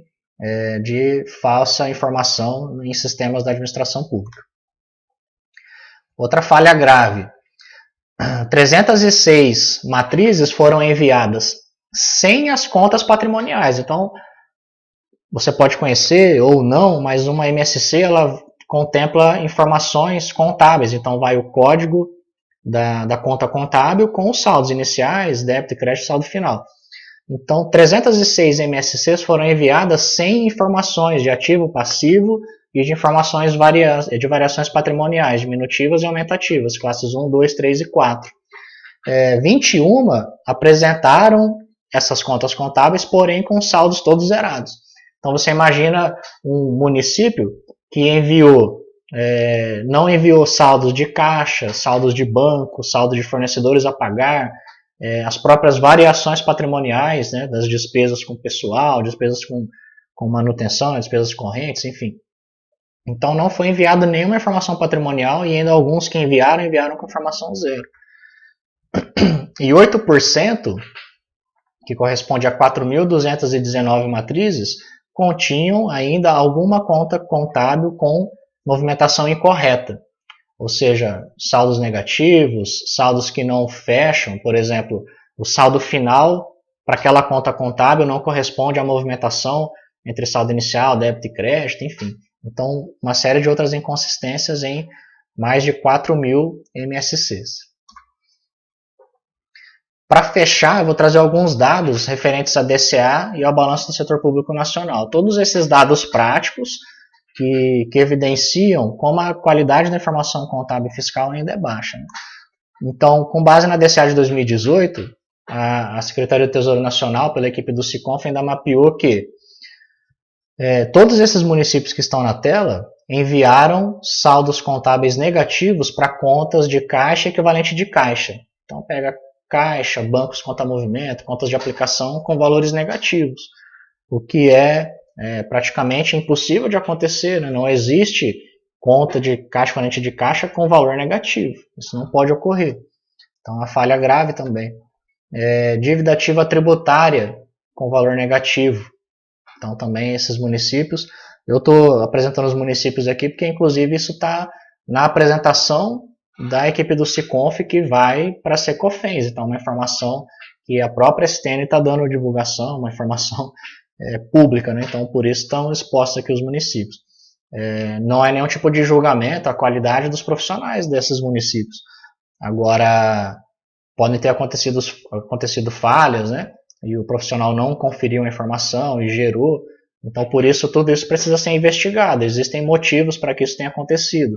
S1: de falsa informação em sistemas da administração pública. Outra falha grave. 306 matrizes foram enviadas sem as contas patrimoniais. Então, você pode conhecer ou não, mas uma MSC ela contempla informações contábeis. Então, vai o código da conta contábil com os saldos iniciais, débito e crédito, saldo final. Então, 306 MSCs foram enviadas sem informações de ativo, passivo e de informações de variações patrimoniais, diminutivas e aumentativas, classes 1, 2, 3 e 4. 21 apresentaram essas contas contábeis, porém com saldos todos zerados. Então, você imagina um município que não enviou saldos de caixa, saldos de banco, saldo de fornecedores a pagar, as próprias variações patrimoniais, né, das despesas com pessoal, despesas com manutenção, despesas correntes, enfim. Então não foi enviada nenhuma informação patrimonial e ainda alguns que enviaram com informação zero. E 8%, que corresponde a 4.219 matrizes, continham ainda alguma conta contábil com movimentação incorreta. Ou seja, saldos negativos, saldos que não fecham, por exemplo, o saldo final para aquela conta contábil não corresponde à movimentação entre saldo inicial, débito e crédito, enfim. Então, uma série de outras inconsistências em mais de 4.000 MSCs. Para fechar, eu vou trazer alguns dados referentes à DCA e ao balanço do setor público nacional. Todos esses dados práticos que evidenciam como a qualidade da informação contábil e fiscal ainda é baixa. Né? Então, com base na DCA de 2018, a Secretaria do Tesouro Nacional, pela equipe do SICONF, ainda mapeou que todos esses municípios que estão na tela enviaram saldos contábeis negativos para contas de caixa equivalente de caixa. Então, pega caixa, bancos conta movimento, contas de aplicação com valores negativos, o que é praticamente impossível de acontecer, né? Não existe conta de caixa equivalente de caixa com valor negativo, isso não pode ocorrer. Então, uma falha grave também. Dívida ativa tributária com valor negativo. Então, também esses municípios, eu estou apresentando os municípios aqui porque, inclusive, isso está na apresentação da equipe do SICONF que vai para a Secofens. Então, uma informação que a própria STN está dando divulgação, uma informação pública, né? Então, por isso estão expostos aqui os municípios. Não é nenhum tipo de julgamento a qualidade dos profissionais desses municípios. Agora, podem ter acontecido falhas, né? E o profissional não conferiu a informação e gerou. Então, por isso, tudo isso precisa ser investigado. Existem motivos para que isso tenha acontecido.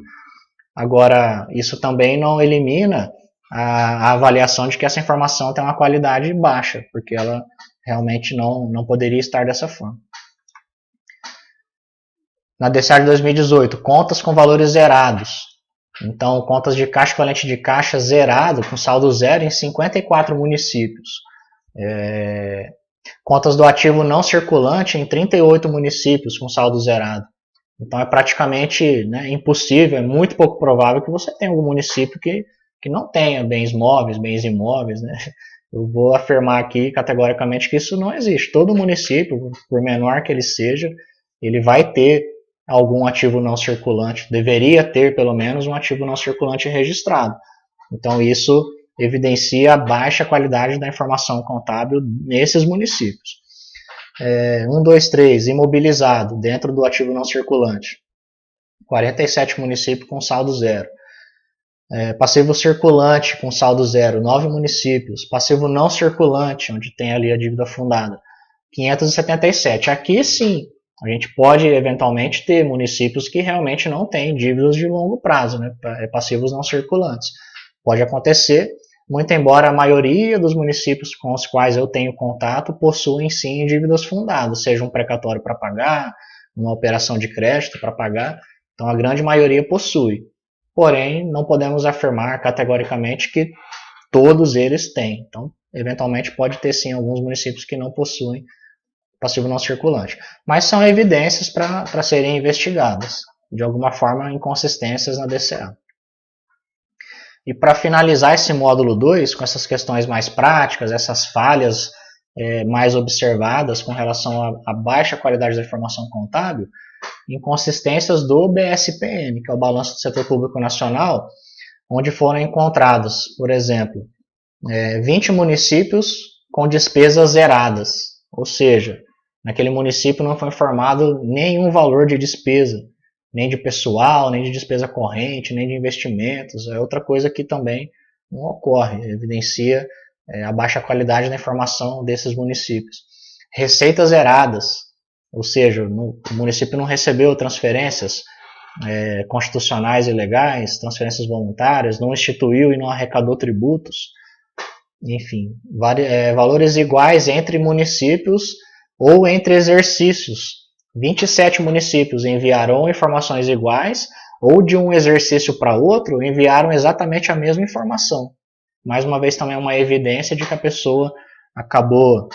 S1: Agora, isso também não elimina a avaliação de que essa informação tem uma qualidade baixa, porque ela realmente não poderia estar dessa forma. Na DCA de 2018, contas com valores zerados. Então, contas de caixa equivalente de caixa zerado, com saldo zero em 54 municípios. Contas do ativo não circulante em 38 municípios com saldo zerado. Então, é praticamente impossível, é muito pouco provável que você tenha algum município que não tenha bens móveis, bens imóveis. Né? Eu vou afirmar aqui categoricamente que isso não existe. Todo município, por menor que ele seja, ele vai ter algum ativo não circulante, deveria ter pelo menos um ativo não circulante registrado. Então, isso evidencia a baixa qualidade da informação contábil nesses municípios. 1, 2, 3, imobilizado, dentro do ativo não circulante. 47 municípios com saldo zero. Passivo circulante com saldo zero, 9 municípios. Passivo não circulante, onde tem ali a dívida fundada, 577. Aqui sim, a gente pode eventualmente ter municípios que realmente não têm dívidas de longo prazo, né? Passivos não circulantes. Pode acontecer, muito embora a maioria dos municípios com os quais eu tenho contato possuem sim dívidas fundadas, seja um precatório para pagar, uma operação de crédito para pagar, então a grande maioria possui. Porém, não podemos afirmar categoricamente que todos eles têm. Então, eventualmente pode ter sim alguns municípios que não possuem passivo não circulante. Mas são evidências para serem investigadas. De alguma forma, inconsistências na DCA. E para finalizar esse módulo 2, com essas questões mais práticas, essas falhas mais observadas com relação à baixa qualidade da informação contábil, inconsistências do BSPN, que é o Balanço do Setor Público Nacional, onde foram encontrados, por exemplo, 20 municípios com despesas zeradas, ou seja, naquele município não foi informado nenhum valor de despesa, nem de pessoal, nem de despesa corrente, nem de investimentos. É outra coisa que também não ocorre, evidencia a baixa qualidade da informação desses municípios. Receitas zeradas, ou seja, o município não recebeu transferências constitucionais e legais, transferências voluntárias, não instituiu e não arrecadou tributos. Enfim, valores iguais entre municípios ou entre exercícios. 27 municípios enviaram informações iguais ou de um exercício para outro enviaram exatamente a mesma informação. Mais uma vez também uma evidência de que a pessoa acabou,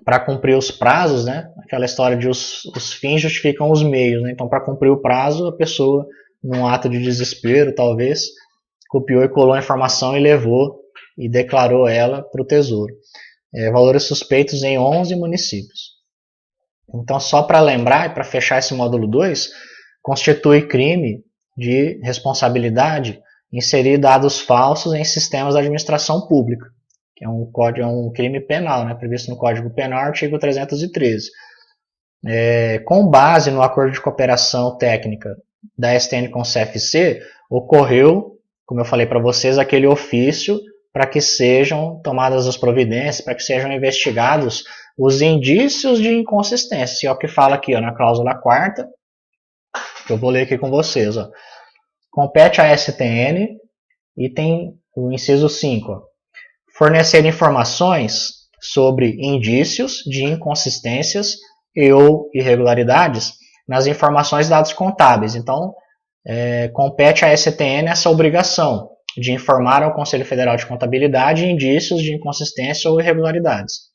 S1: para cumprir os prazos, né? Aquela história de os fins justificam os meios, né? Então, para cumprir o prazo, a pessoa, num ato de desespero, talvez, copiou e colou a informação e levou e declarou ela para o Tesouro. Valores suspeitos em 11 municípios. Então, só para lembrar e para fechar esse módulo 2, constitui crime de responsabilidade inserir dados falsos em sistemas da administração pública, que é um crime penal, né, previsto no Código Penal, artigo 313. Com base no acordo de cooperação técnica da STN com o CFC, ocorreu, como eu falei para vocês, aquele ofício para que sejam tomadas as providências, para que sejam investigados os indícios de inconsistência. É o que fala aqui na cláusula 4ª, que eu vou ler aqui com vocês. Compete à STN, e tem o inciso 5, fornecer informações sobre indícios de inconsistências e ou irregularidades nas informações e dados contábeis. Então, compete à STN essa obrigação de informar ao Conselho Federal de Contabilidade indícios de inconsistência ou irregularidades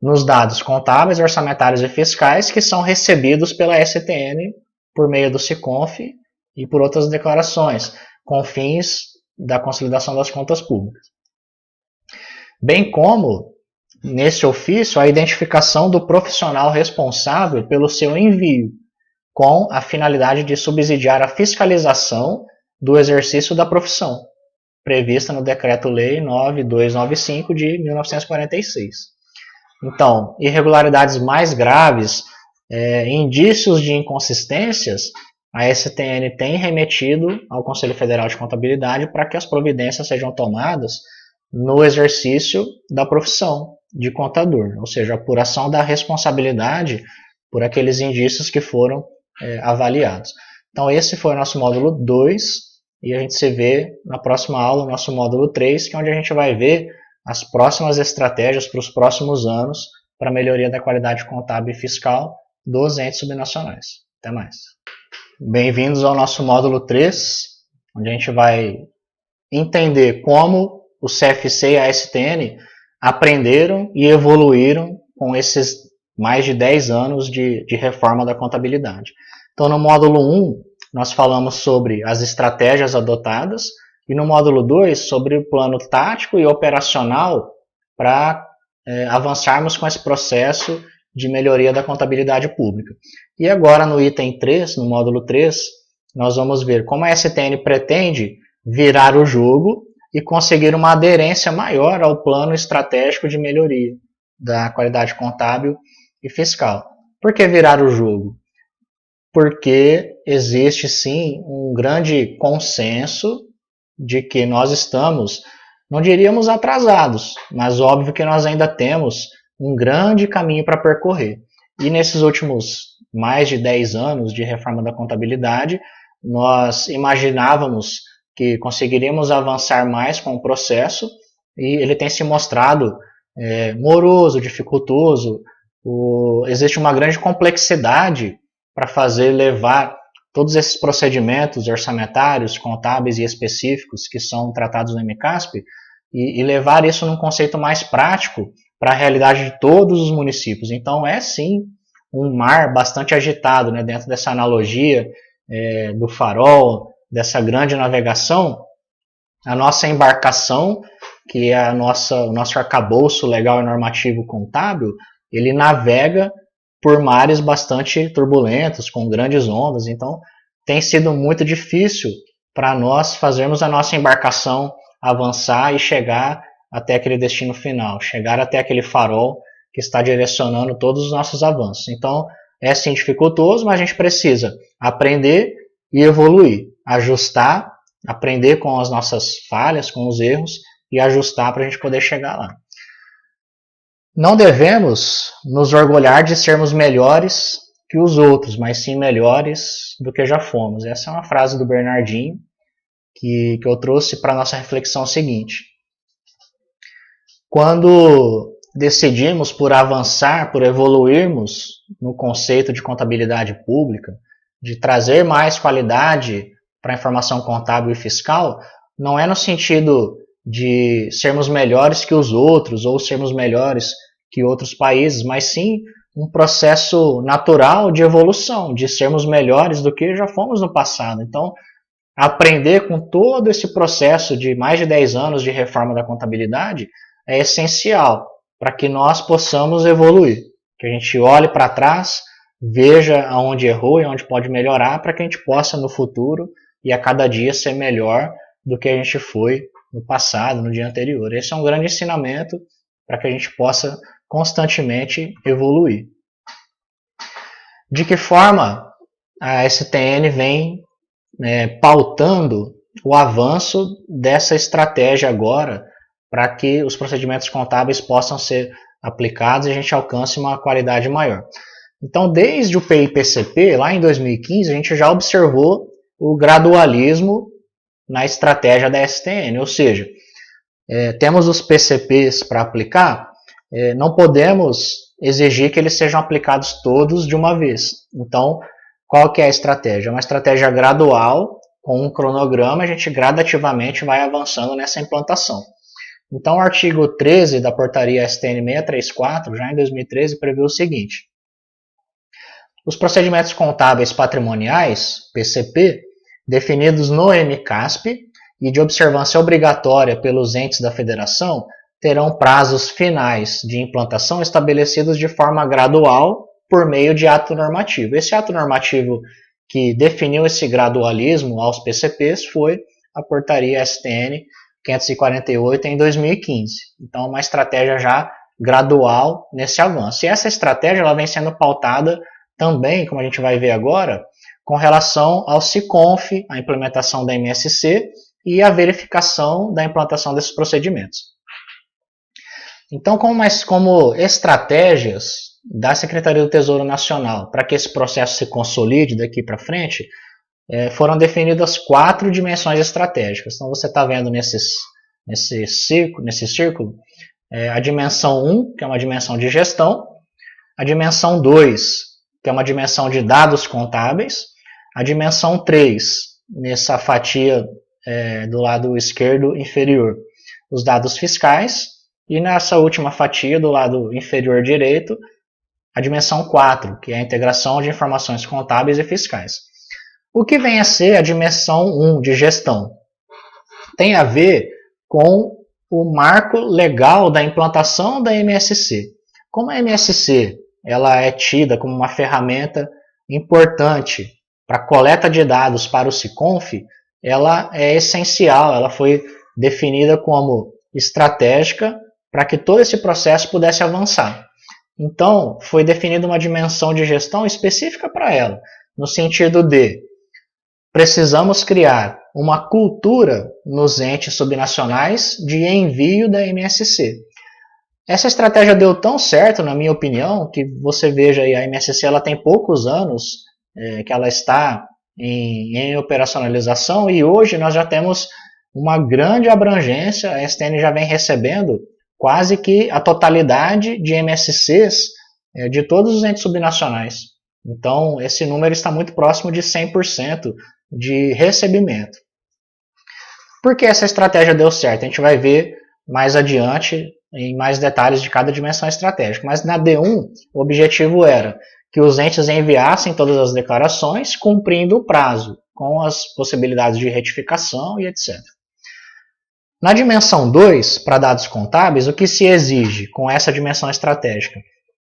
S1: nos dados contábeis, orçamentários e fiscais que são recebidos pela STN por meio do SICONF e por outras declarações, com fins da consolidação das contas públicas. Bem como, nesse ofício, a identificação do profissional responsável pelo seu envio, com a finalidade de subsidiar a fiscalização do exercício da profissão, prevista no Decreto-Lei 9295 de 1946. Então, irregularidades mais graves, indícios de inconsistências, a STN tem remetido ao Conselho Federal de Contabilidade para que as providências sejam tomadas no exercício da profissão de contador, ou seja, a apuração da responsabilidade por aqueles indícios que foram avaliados. Então, esse foi o nosso módulo 2, e a gente se vê na próxima aula, o nosso módulo 3, que é onde a gente vai ver as próximas estratégias para os próximos anos para a melhoria da qualidade contábil e fiscal dos entes subnacionais. Até mais. Bem-vindos ao nosso módulo 3, onde a gente vai entender como o CFC e a STN aprenderam e evoluíram com esses mais de 10 anos de reforma da contabilidade. Então, no módulo 1, nós falamos sobre as estratégias adotadas, e no módulo 2, sobre o plano tático e operacional para avançarmos com esse processo de melhoria da contabilidade pública. E agora, no item 3, no módulo 3, nós vamos ver como a STN pretende virar o jogo e conseguir uma aderência maior ao plano estratégico de melhoria da qualidade contábil e fiscal. Por que virar o jogo? Porque existe sim um grande consenso de que nós estamos, não diríamos atrasados, mas óbvio que nós ainda temos um grande caminho para percorrer. E nesses últimos mais de 10 anos de reforma da contabilidade, nós imaginávamos que conseguiríamos avançar mais com o processo, e ele tem se mostrado moroso, dificultoso. Existe uma grande complexidade para levar todos esses procedimentos orçamentários, contábeis e específicos que são tratados no MCASP e levar isso num conceito mais prático para a realidade de todos os municípios. Então é sim um mar bastante agitado, né, dentro dessa analogia do farol, dessa grande navegação. A nossa embarcação, que é o nosso arcabouço legal e normativo contábil, ele navega por mares bastante turbulentos, com grandes ondas. Então tem sido muito difícil para nós fazermos a nossa embarcação avançar e chegar até aquele destino final, chegar até aquele farol que está direcionando todos os nossos avanços. Então é sim dificultoso, mas a gente precisa aprender e evoluir, ajustar, aprender com as nossas falhas, com os erros e ajustar para a gente poder chegar lá. Não devemos nos orgulhar de sermos melhores que os outros, mas sim melhores do que já fomos. Essa é uma frase do Bernardinho que eu trouxe para a nossa reflexão seguinte. Quando decidimos por avançar, por evoluirmos no conceito de contabilidade pública, de trazer mais qualidade para a informação contábil e fiscal, não é no sentido de sermos melhores que os outros ou sermos melhores que outros países, mas sim um processo natural de evolução, de sermos melhores do que já fomos no passado. Então, aprender com todo esse processo de mais de 10 anos de reforma da contabilidade é essencial para que nós possamos evoluir, que a gente olhe para trás, veja aonde errou e onde pode melhorar, para que a gente possa no futuro e a cada dia ser melhor do que a gente foi no passado, no dia anterior. Esse é um grande ensinamento para que a gente possa constantemente evoluir. De que forma a STN vem pautando o avanço dessa estratégia agora para que os procedimentos contábeis possam ser aplicados e a gente alcance uma qualidade maior. Então, desde o PIPCP, lá em 2015, a gente já observou o gradualismo na estratégia da STN, ou seja, temos os PCPs para aplicar, não podemos exigir que eles sejam aplicados todos de uma vez. Então, qual que é a estratégia? Uma estratégia gradual, com um cronograma, a gente gradativamente vai avançando nessa implantação. Então, o artigo 13 da portaria STN 634, já em 2013, previu o seguinte: os procedimentos contábeis patrimoniais, PCP, definidos no MCASP e de observância obrigatória pelos entes da federação, terão prazos finais de implantação estabelecidos de forma gradual por meio de ato normativo. Esse ato normativo que definiu esse gradualismo aos PCPs foi a portaria STN 548 em 2015. Então, uma estratégia já gradual nesse avanço. E essa estratégia ela vem sendo pautada também, como a gente vai ver agora, com relação ao SICONF, a implementação da MSC e a verificação da implantação desses procedimentos. Então, como estratégias da Secretaria do Tesouro Nacional para que esse processo se consolide daqui para frente, foram definidas 4 dimensões estratégicas. Então, você está vendo nesse círculo a dimensão 1, que é uma dimensão de gestão, a dimensão 2, que é uma dimensão de dados contábeis, a dimensão 3, nessa fatia do lado esquerdo inferior, os dados fiscais, e nessa última fatia do lado inferior direito, a dimensão 4, que é a integração de informações contábeis e fiscais. O que vem a ser a dimensão 1 de gestão? Tem a ver com o marco legal da implantação da MSC. Como a MSC ela é tida como uma ferramenta importante para coleta de dados para o SICONF, ela é essencial, ela foi definida como estratégica para que todo esse processo pudesse avançar. Então, foi definida uma dimensão de gestão específica para ela, no sentido de precisamos criar uma cultura nos entes subnacionais de envio da MSC. Essa estratégia deu tão certo, na minha opinião, que você veja aí, a MSC ela tem poucos anos que ela está em operacionalização, e hoje nós já temos uma grande abrangência. A STN já vem recebendo quase que a totalidade de MSCs de todos os entes subnacionais. Então, esse número está muito próximo de 100% de recebimento. Por que essa estratégia deu certo? A gente vai ver mais adiante, em mais detalhes de cada dimensão estratégica. Mas na D1, o objetivo era que os entes enviassem todas as declarações, cumprindo o prazo, com as possibilidades de retificação e etc. Na dimensão 2, para dados contábeis, o que se exige com essa dimensão estratégica?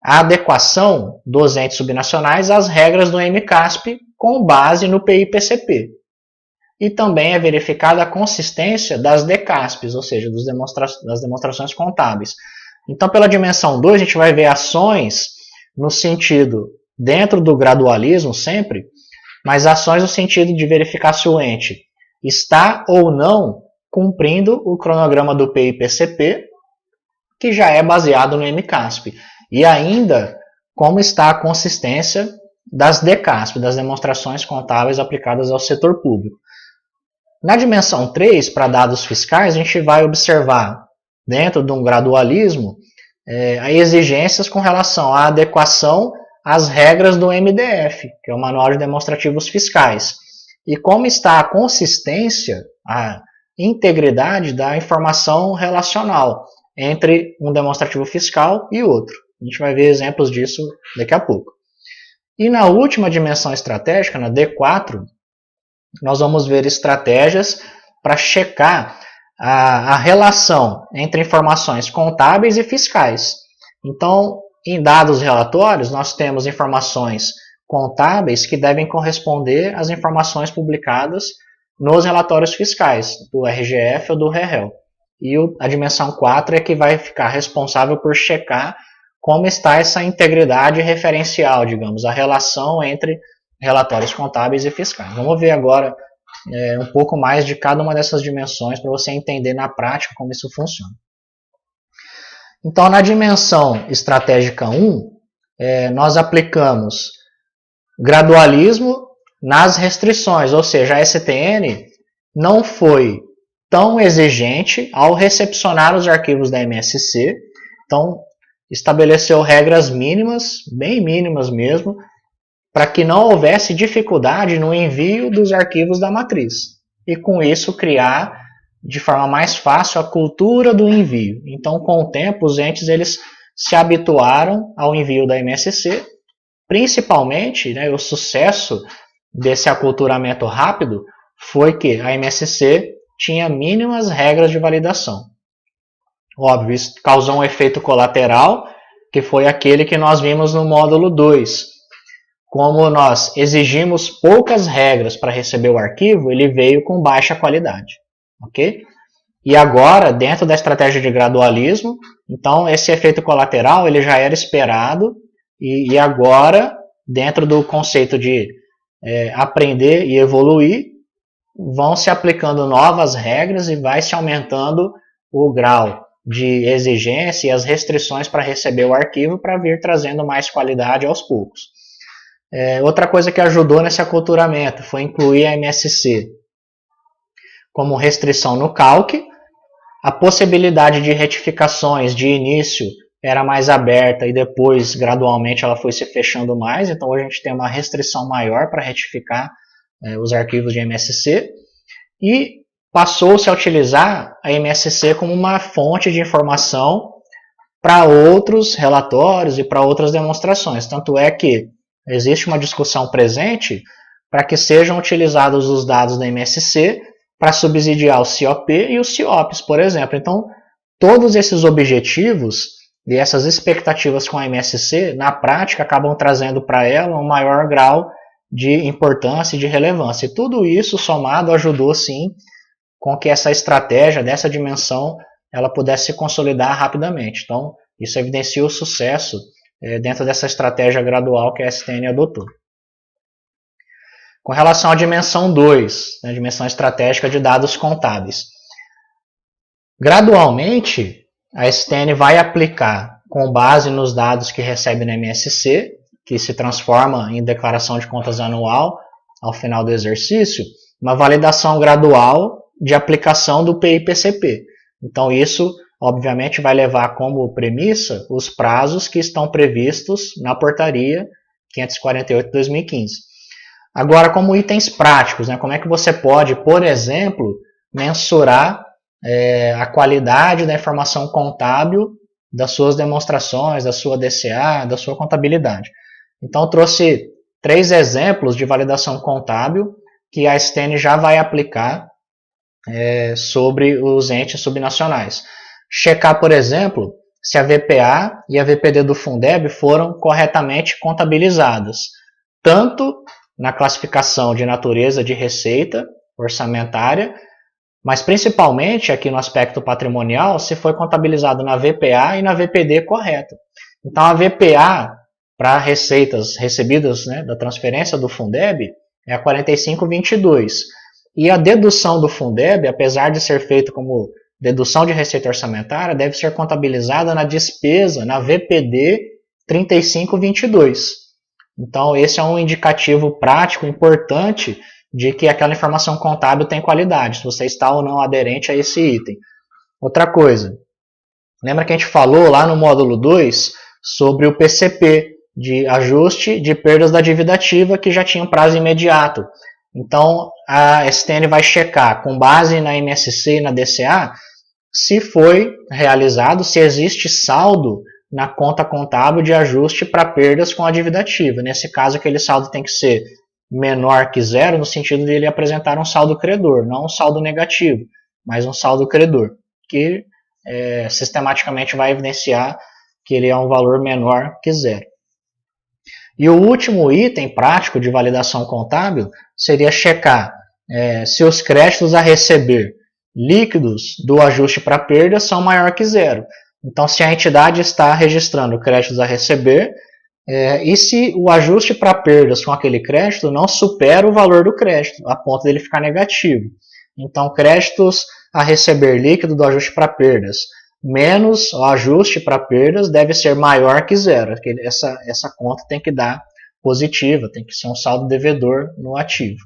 S1: A adequação dos entes subnacionais às regras do MCASP com base no PIPCP. E também é verificada a consistência das DCASPs, ou seja, das demonstrações contábeis. Então, pela dimensão 2, a gente vai ver ações no sentido, dentro do gradualismo sempre, mas ações no sentido de verificar se o ente está ou não cumprindo o cronograma do PIPCP, que já é baseado no MCASP. E ainda como está a consistência das DCASP, das demonstrações contábeis aplicadas ao setor público. Na dimensão 3, para dados fiscais, a gente vai observar, dentro de um gradualismo, exigências com relação à adequação às regras do MDF, que é o Manual de Demonstrativos Fiscais. E como está a consistência, a integridade da informação relacional entre um demonstrativo fiscal e outro. A gente vai ver exemplos disso daqui a pouco. E na última dimensão estratégica, na D4, nós vamos ver estratégias para checar a relação entre informações contábeis e fiscais. Então, em dados relatórios, nós temos informações contábeis que devem corresponder às informações publicadas nos relatórios fiscais, do RGF ou do REREL. E a dimensão 4 é que vai ficar responsável por checar como está essa integridade referencial, digamos, a relação entre relatórios contábeis e fiscais. Vamos ver agora um pouco mais de cada uma dessas dimensões para você entender na prática como isso funciona. Então, na dimensão estratégica 1, nós aplicamos gradualismo nas restrições, ou seja, a STN não foi tão exigente ao recepcionar os arquivos da MSC, então estabeleceu regras mínimas, bem mínimas mesmo, para que não houvesse dificuldade no envio dos arquivos da matriz. E com isso criar de forma mais fácil a cultura do envio. Então, com o tempo, os entes eles se habituaram ao envio da MSC, principalmente, o sucesso desse aculturamento rápido foi que a MSC tinha mínimas regras de validação. Óbvio, isso causou um efeito colateral, que foi aquele que nós vimos no módulo 2. Como nós exigimos poucas regras para receber o arquivo, ele veio com baixa qualidade. Ok? E agora, dentro da estratégia de gradualismo, então esse efeito colateral ele já era esperado, e agora, dentro do conceito de aprender e evoluir, vão se aplicando novas regras e vai se aumentando o grau de exigência e as restrições para receber o arquivo para vir trazendo mais qualidade aos poucos. Outra coisa que ajudou nesse aculturamento foi incluir a MSC como restrição no calque. A possibilidade de retificações de início era mais aberta e depois, gradualmente, ela foi se fechando mais. Então, hoje a gente tem uma restrição maior para retificar os arquivos de MSC. E passou-se a utilizar a MSC como uma fonte de informação para outros relatórios e para outras demonstrações. Tanto é que existe uma discussão presente para que sejam utilizados os dados da MSC para subsidiar o COP e os CIOPs, por exemplo. Então, todos esses objetivos e essas expectativas com a MSC, na prática, acabam trazendo para ela um maior grau de importância e de relevância. E tudo isso somado ajudou, sim, com que essa estratégia dessa dimensão ela pudesse se consolidar rapidamente. Então, isso evidencia o sucesso dentro dessa estratégia gradual que a STN adotou. Com relação à dimensão 2, a dimensão estratégica de dados contábeis. Gradualmente, a STN vai aplicar, com base nos dados que recebe na MSC, que se transforma em declaração de contas anual, ao final do exercício, uma validação gradual de aplicação do PIPCP. Então isso, obviamente, vai levar como premissa os prazos que estão previstos na portaria 548/2015. Agora, como itens práticos, né, como é que você pode, por exemplo, mensurar a qualidade da informação contábil das suas demonstrações, da sua DCA, da sua contabilidade. Então, eu trouxe 3 exemplos de validação contábil que a STN já vai aplicar sobre os entes subnacionais. Checar, por exemplo, se a VPA e a VPD do Fundeb foram corretamente contabilizadas, tanto na classificação de natureza de receita orçamentária, mas principalmente aqui no aspecto patrimonial, se foi contabilizado na VPA e na VPD correto. Então a VPA para receitas recebidas, né, da transferência do Fundeb é a 4522. E a dedução do Fundeb, apesar de ser feita como dedução de receita orçamentária, deve ser contabilizada na despesa, na VPD 3522. Então esse é um indicativo prático importante de que aquela informação contábil tem qualidade, se você está ou não aderente a esse item. Outra coisa, lembra que a gente falou lá no módulo 2 sobre o PCP, de ajuste de perdas da dívida ativa, que já tinha um prazo imediato. Então, a STN vai checar, com base na MSC e na DCA, se foi realizado, se existe saldo na conta contábil de ajuste para perdas com a dívida ativa. Nesse caso, aquele saldo tem que ser menor que zero, no sentido de ele apresentar um saldo credor, não um saldo negativo, mas um saldo credor, que sistematicamente vai evidenciar que ele é um valor menor que zero. E o último item prático de validação contábil seria checar se os créditos a receber líquidos do ajuste para perdas são maior que zero. Então, se a entidade está registrando créditos a receber, e se o ajuste para perdas com aquele crédito não supera o valor do crédito, a ponto dele ficar negativo. Então, créditos a receber líquido do ajuste para perdas menos o ajuste para perdas deve ser maior que zero. Essa conta tem que dar positiva, tem que ser um saldo devedor no ativo.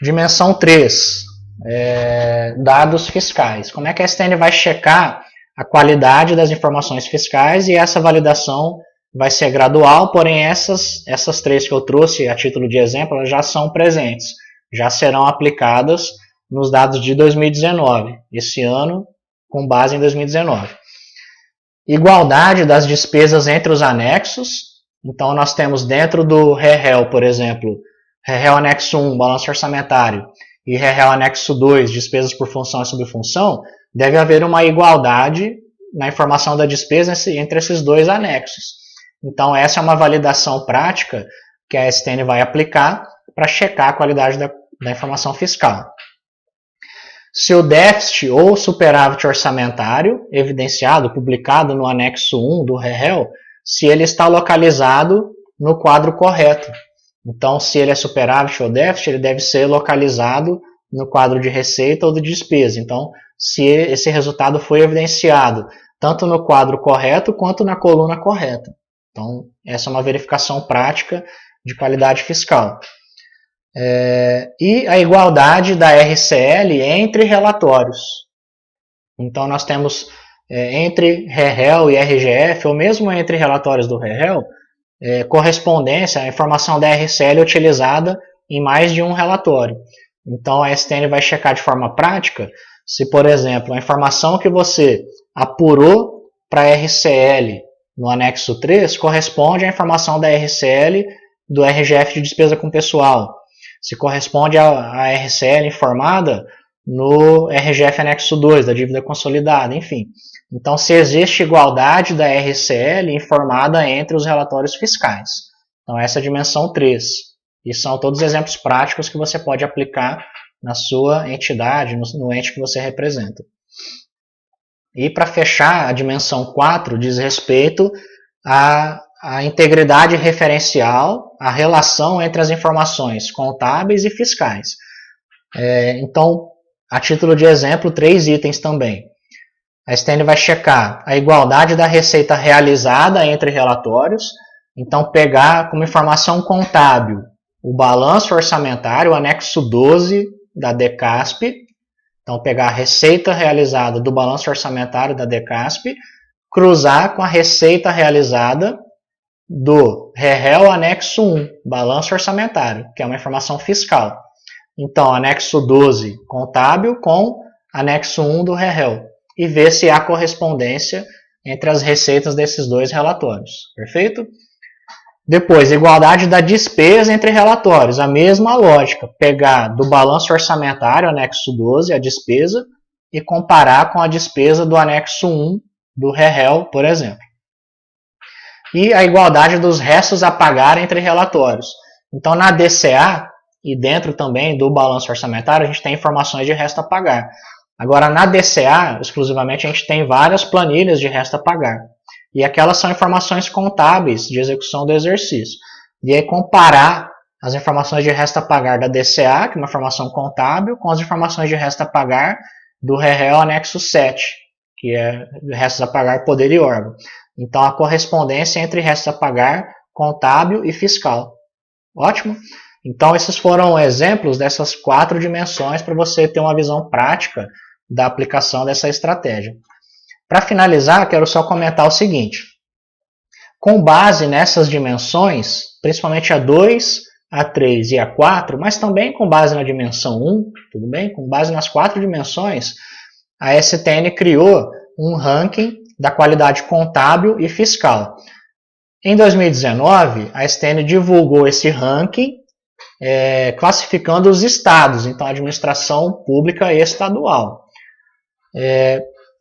S1: Dimensão 3, dados fiscais. Como é que a STN vai checar a qualidade das informações fiscais? E essa validação vai ser gradual, porém essas 3 que eu trouxe a título de exemplo, elas já são presentes, já serão aplicadas nos dados de 2019, esse ano com base em 2019. Igualdade das despesas entre os anexos. Então nós temos dentro do REREL, por exemplo, REREL anexo 1, balanço orçamentário, e REREL anexo 2, despesas por função e subfunção, deve haver uma igualdade na informação da despesa entre esses 2 anexos. Então essa é uma validação prática que a STN vai aplicar para checar a qualidade da informação fiscal. Se o déficit ou superávit orçamentário evidenciado, publicado no anexo 1 do REREL, se ele está localizado no quadro correto. Então, se ele é superávit ou déficit, ele deve ser localizado no quadro de receita ou de despesa. Então, se esse resultado foi evidenciado tanto no quadro correto quanto na coluna correta. Então, essa é uma verificação prática de qualidade fiscal. E a igualdade da RCL entre relatórios. Então nós temos entre REREL e RGF, ou mesmo entre relatórios do REREL, correspondência, a informação da RCL utilizada em mais de um relatório. Então a STN vai checar de forma prática se, por exemplo, a informação que você apurou para a RCL no anexo 3 corresponde à informação da RCL do RGF de despesa com pessoal, se corresponde à RCL informada no RGF anexo 2, da dívida consolidada, enfim. Então, se existe igualdade da RCL informada entre os relatórios fiscais. Então, essa é a dimensão 3. E são todos exemplos práticos que você pode aplicar na sua entidade, no ente que você representa. E para fechar, a dimensão 4 diz respeito a integridade referencial, a relação entre as informações contábeis e fiscais. Então, a título de exemplo, 3 itens também. A STN vai checar a igualdade da receita realizada entre relatórios. Então, pegar como informação contábil o balanço orçamentário, o anexo 12 da DECASP. Então, pegar a receita realizada do balanço orçamentário da DECASP, cruzar com a receita realizada do REREL anexo 1, balanço orçamentário, que é uma informação fiscal. Então, anexo 12, contábil, com anexo 1 do REREL. E ver se há correspondência entre as receitas desses dois relatórios. Perfeito? Depois, igualdade da despesa entre relatórios. A mesma lógica. Pegar do balanço orçamentário, anexo 12, a despesa, e comparar com a despesa do anexo 1 do REREL, por exemplo. E a igualdade dos restos a pagar entre relatórios. Então, na DCA, e dentro também do balanço orçamentário, a gente tem informações de resto a pagar. Agora, na DCA, exclusivamente, a gente tem várias planilhas de resto a pagar. E aquelas são informações contábeis de execução do exercício. E aí, comparar as informações de resto a pagar da DCA, que é uma informação contábil, com as informações de resto a pagar do REREL anexo 7, que é restos a pagar poder e órgão. Então, a correspondência entre restos a pagar contábil e fiscal. Ótimo? Então, esses foram exemplos dessas 4 dimensões para você ter uma visão prática da aplicação dessa estratégia. Para finalizar, quero só comentar o seguinte. Com base nessas dimensões, principalmente a 2, a 3 e a 4, mas também com base na dimensão 1, tudo bem? Com base nas 4 dimensões, a STN criou um ranking da qualidade contábil e fiscal. Em 2019, a STN divulgou esse ranking classificando os estados, então a administração pública estadual.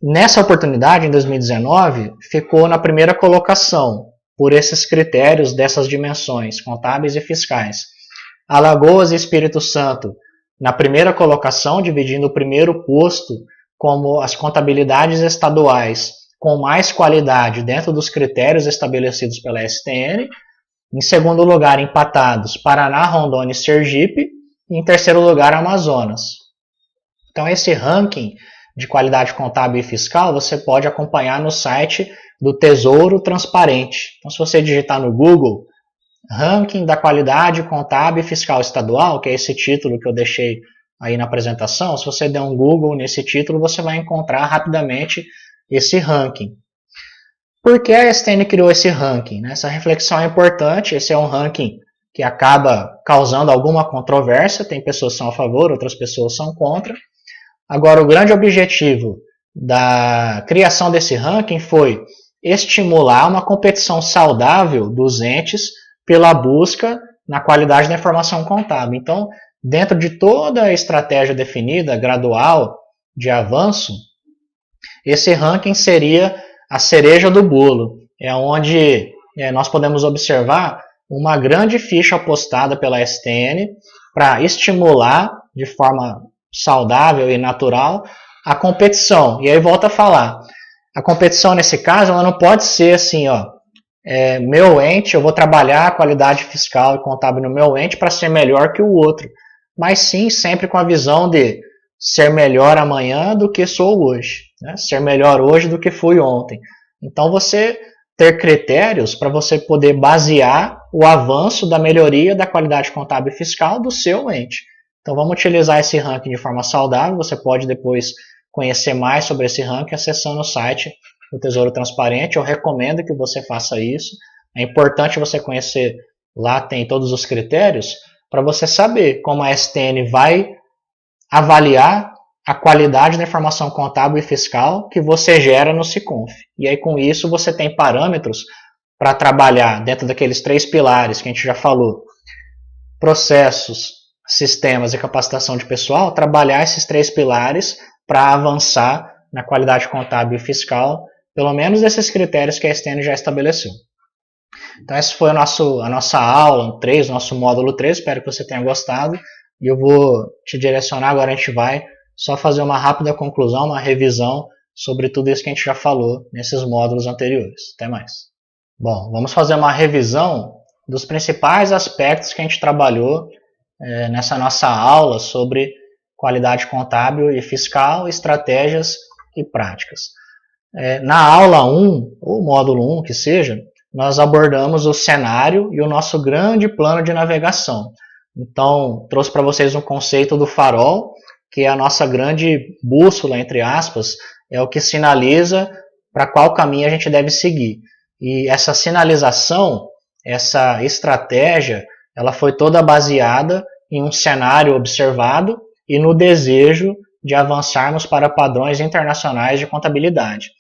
S1: Nessa oportunidade, em 2019, ficou na primeira colocação, por esses critérios dessas dimensões, contábeis e fiscais. Alagoas e Espírito Santo, na primeira colocação, dividindo o primeiro posto como as contabilidades estaduais com mais qualidade dentro dos critérios estabelecidos pela STN. Em segundo lugar, empatados, Paraná, Rondônia e Sergipe. E em terceiro lugar, Amazonas. Então, esse ranking de qualidade contábil e fiscal você pode acompanhar no site do Tesouro Transparente. Então, se você digitar no Google ranking da qualidade contábil e fiscal estadual, que é esse título que eu deixei aí na apresentação, se você der um Google nesse título, você vai encontrar rapidamente esse ranking. Por que a STN criou esse ranking? Essa reflexão é importante, esse é um ranking que acaba causando alguma controvérsia, tem pessoas que são a favor, outras pessoas são contra. Agora, o grande objetivo da criação desse ranking foi estimular uma competição saudável dos entes pela busca na qualidade da informação contábil. Então, dentro de toda a estratégia definida, gradual, de avanço, esse ranking seria a cereja do bolo. É onde nós podemos observar uma grande ficha apostada pela STN para estimular de forma saudável e natural a competição. E aí volta a falar, a competição nesse caso ela não pode ser assim, meu ente, eu vou trabalhar a qualidade fiscal e contábil no meu ente para ser melhor que o outro, mas sim sempre com a visão de ser melhor amanhã do que sou hoje, né? Ser melhor hoje do que fui ontem. Então você ter critérios para você poder basear o avanço da melhoria da qualidade contábil e fiscal do seu ente. Então vamos utilizar esse ranking de forma saudável, você pode depois conhecer mais sobre esse ranking acessando o site do Tesouro Transparente, eu recomendo que você faça isso, é importante você conhecer, lá tem todos os critérios, para você saber como a STN vai avaliar a qualidade da informação contábil e fiscal que você gera no SICONF. E aí com isso você tem parâmetros para trabalhar dentro daqueles 3 pilares que a gente já falou, processos, sistemas e capacitação de pessoal, trabalhar esses 3 pilares para avançar na qualidade contábil e fiscal, pelo menos esses critérios que a STN já estabeleceu. Então essa foi a nossa aula 3, nosso módulo 3, espero que você tenha gostado. E eu vou te direcionar, agora a gente vai só fazer uma rápida conclusão, uma revisão sobre tudo isso que a gente já falou nesses módulos anteriores. Até mais. Bom, vamos fazer uma revisão dos principais aspectos que a gente trabalhou nessa nossa aula sobre qualidade contábil e fiscal, estratégias e práticas. Na aula 1, ou módulo 1 que seja, nós abordamos o cenário e o nosso grande plano de navegação. Então, trouxe para vocês um conceito do farol, que é a nossa grande bússola, entre aspas, é o que sinaliza para qual caminho a gente deve seguir. E essa sinalização, essa estratégia, ela foi toda baseada em um cenário observado e no desejo de avançarmos para padrões internacionais de contabilidade.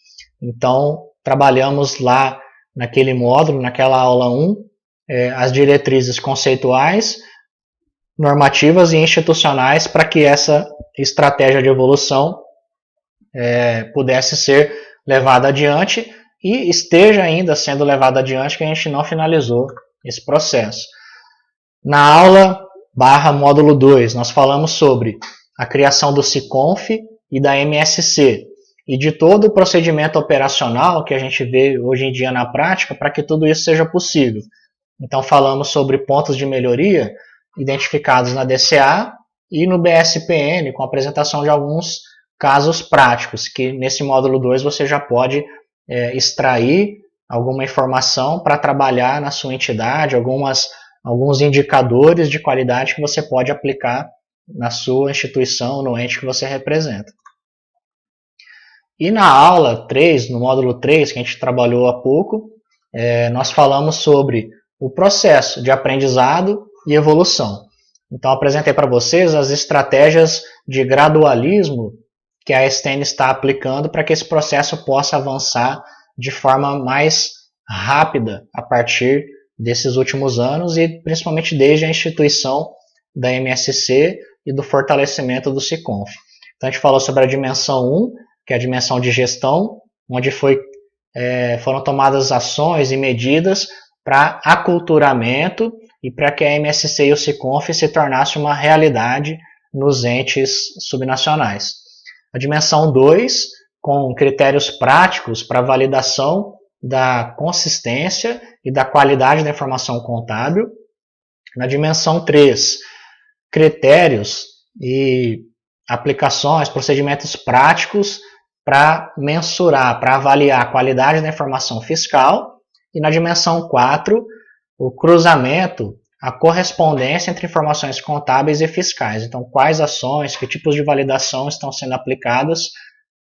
S1: Então, trabalhamos lá naquele módulo, naquela aula 1, as diretrizes conceituais, normativas e institucionais para que essa estratégia de evolução pudesse ser levada adiante e esteja ainda sendo levada adiante, que a gente não finalizou esse processo. Na aula módulo 2, nós falamos sobre a criação do SICONF e da MSC e de todo o procedimento operacional que a gente vê hoje em dia na prática para que tudo isso seja possível. Então falamos sobre pontos de melhoria identificados na DCA e no BSPN, com a apresentação de alguns casos práticos, que nesse módulo 2 você já pode extrair alguma informação para trabalhar na sua entidade, alguns indicadores de qualidade que você pode aplicar na sua instituição, no ente que você representa. E na aula 3, no módulo 3, que a gente trabalhou há pouco, nós falamos sobre o processo de aprendizado e evolução. Então, apresentei para vocês as estratégias de gradualismo que a STN está aplicando para que esse processo possa avançar de forma mais rápida a partir desses últimos anos e principalmente desde a instituição da MSC e do fortalecimento do SICONF. Então, a gente falou sobre a dimensão 1, que é a dimensão de gestão, onde foram tomadas ações e medidas para aculturamento e para que a MSC e o SICONF se tornasse uma realidade nos entes subnacionais. A dimensão 2, com critérios práticos para validação da consistência e da qualidade da informação contábil. Na dimensão 3, critérios e aplicações, procedimentos práticos para mensurar, para avaliar a qualidade da informação fiscal. E na dimensão 4, o cruzamento, a correspondência entre informações contábeis e fiscais. Então, quais ações, que tipos de validação estão sendo aplicadas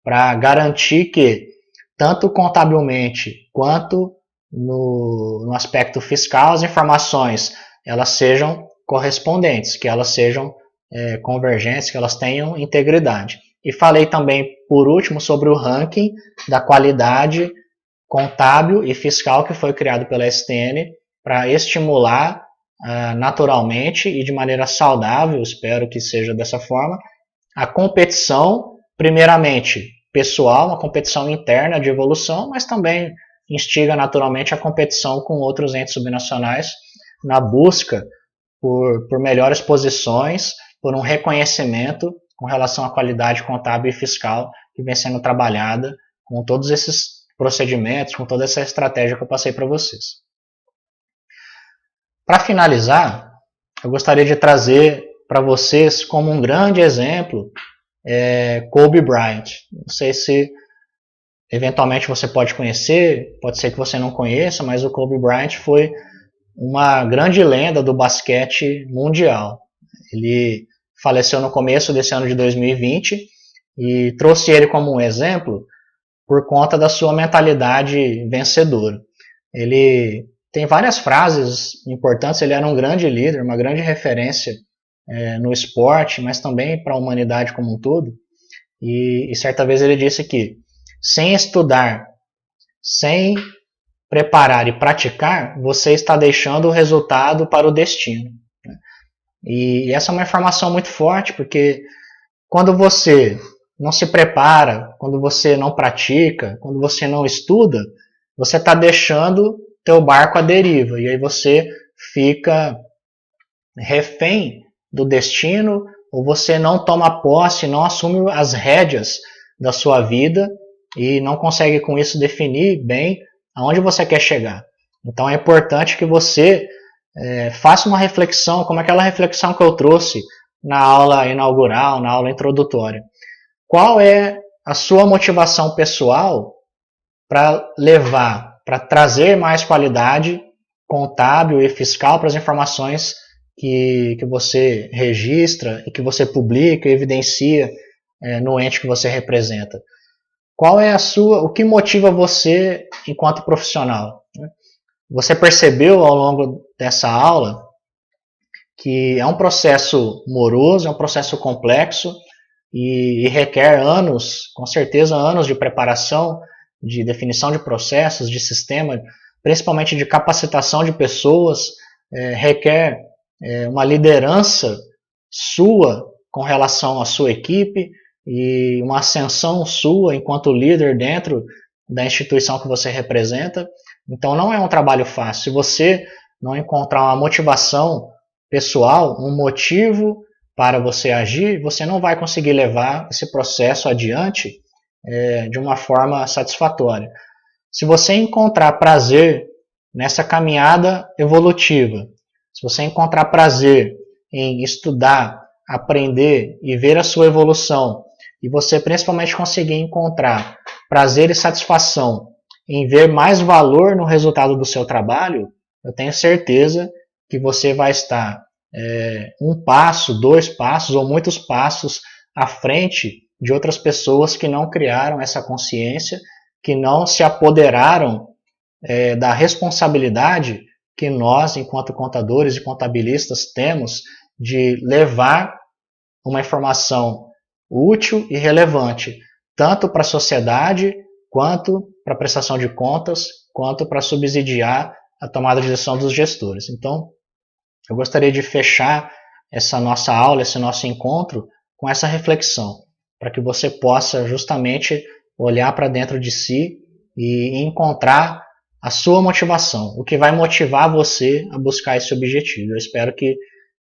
S1: para garantir que, tanto contabilmente quanto no aspecto fiscal, as informações elas sejam correspondentes, que elas sejam convergentes, que elas tenham integridade. E falei também, por último, sobre o ranking da qualidade contábil e fiscal que foi criado pela STN para estimular naturalmente e de maneira saudável, espero que seja dessa forma, a competição, primeiramente pessoal, uma competição interna de evolução, mas também instiga naturalmente a competição com outros entes subnacionais na busca por melhores posições, por um reconhecimento com relação à qualidade contábil e fiscal que vem sendo trabalhada com todos esses procedimentos, com toda essa estratégia que eu passei para vocês. Para finalizar, eu gostaria de trazer para vocês como um grande exemplo Kobe Bryant. Não sei se eventualmente você pode conhecer, pode ser que você não conheça, mas o Kobe Bryant foi uma grande lenda do basquete mundial. Ele faleceu no começo desse ano de 2020 e trouxe ele como um exemplo por conta da sua mentalidade vencedora. Ele tem várias frases importantes, ele era um grande líder, uma grande referência no esporte, mas também para a humanidade como um todo. E certa vez ele disse que sem estudar, sem preparar e praticar, você está deixando o resultado para o destino. E essa é uma informação muito forte, porque quando você não se prepara, quando você não pratica, quando você não estuda, você está deixando teu barco à deriva, e aí você fica refém do destino, ou você não toma posse, não assume as rédeas da sua vida e não consegue com isso definir bem aonde você quer chegar. Então é importante que você faça uma reflexão, como aquela reflexão que eu trouxe na aula inaugural, na aula introdutória. Qual é a sua motivação pessoal para levar, para trazer mais qualidade contábil e fiscal para as informações que você registra e que você publica e evidencia no ente que você representa? Qual é o que motiva você enquanto profissional? Você percebeu ao longo dessa aula que é um processo moroso, é um processo complexo e requer anos, com certeza anos de preparação, de definição de processos, de sistema, principalmente de capacitação de pessoas, requer uma liderança sua com relação à sua equipe e uma ascensão sua enquanto líder dentro da instituição que você representa. Então não é um trabalho fácil. Se você não encontrar uma motivação pessoal, um motivo para você agir, você não vai conseguir levar esse processo adiante de uma forma satisfatória. Se você encontrar prazer nessa caminhada evolutiva, se você encontrar prazer em estudar, aprender e ver a sua evolução, e você principalmente conseguir encontrar prazer e satisfação em ver mais valor no resultado do seu trabalho, eu tenho certeza que você vai estar um passo, 2 passos ou muitos passos à frente de outras pessoas que não criaram essa consciência, que não se apoderaram da responsabilidade que nós, enquanto contadores e contabilistas, temos de levar uma informação útil e relevante, tanto para a sociedade, quanto para a prestação de contas, quanto para subsidiar a tomada de decisão dos gestores. Então, eu gostaria de fechar essa nossa aula, esse nosso encontro, com essa reflexão, para que você possa justamente olhar para dentro de si e encontrar a sua motivação, o que vai motivar você a buscar esse objetivo. Eu espero que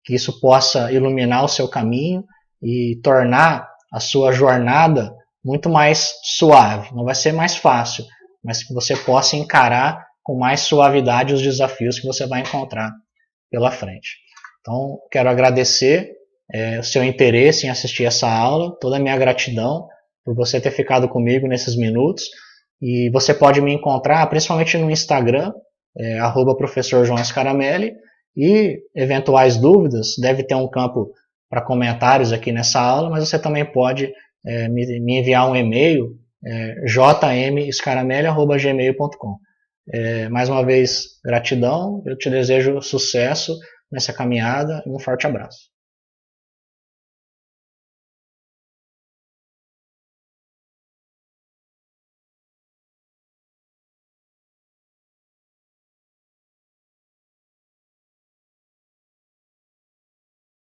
S1: isso possa iluminar o seu caminho e tornar a sua jornada muito mais suave. Não vai ser mais fácil, mas que você possa encarar com mais suavidade os desafios que você vai encontrar pela frente. Então, quero agradecer o seu interesse em assistir essa aula, toda a minha gratidão por você ter ficado comigo nesses minutos. E você pode me encontrar principalmente no Instagram, @professor João Scaramelli, e eventuais dúvidas, deve ter um campo para comentários aqui nessa aula, mas você também pode me enviar um e-mail, jmscaramelli@gmail.com. Mais uma vez, gratidão, eu te desejo sucesso nessa caminhada e um forte abraço.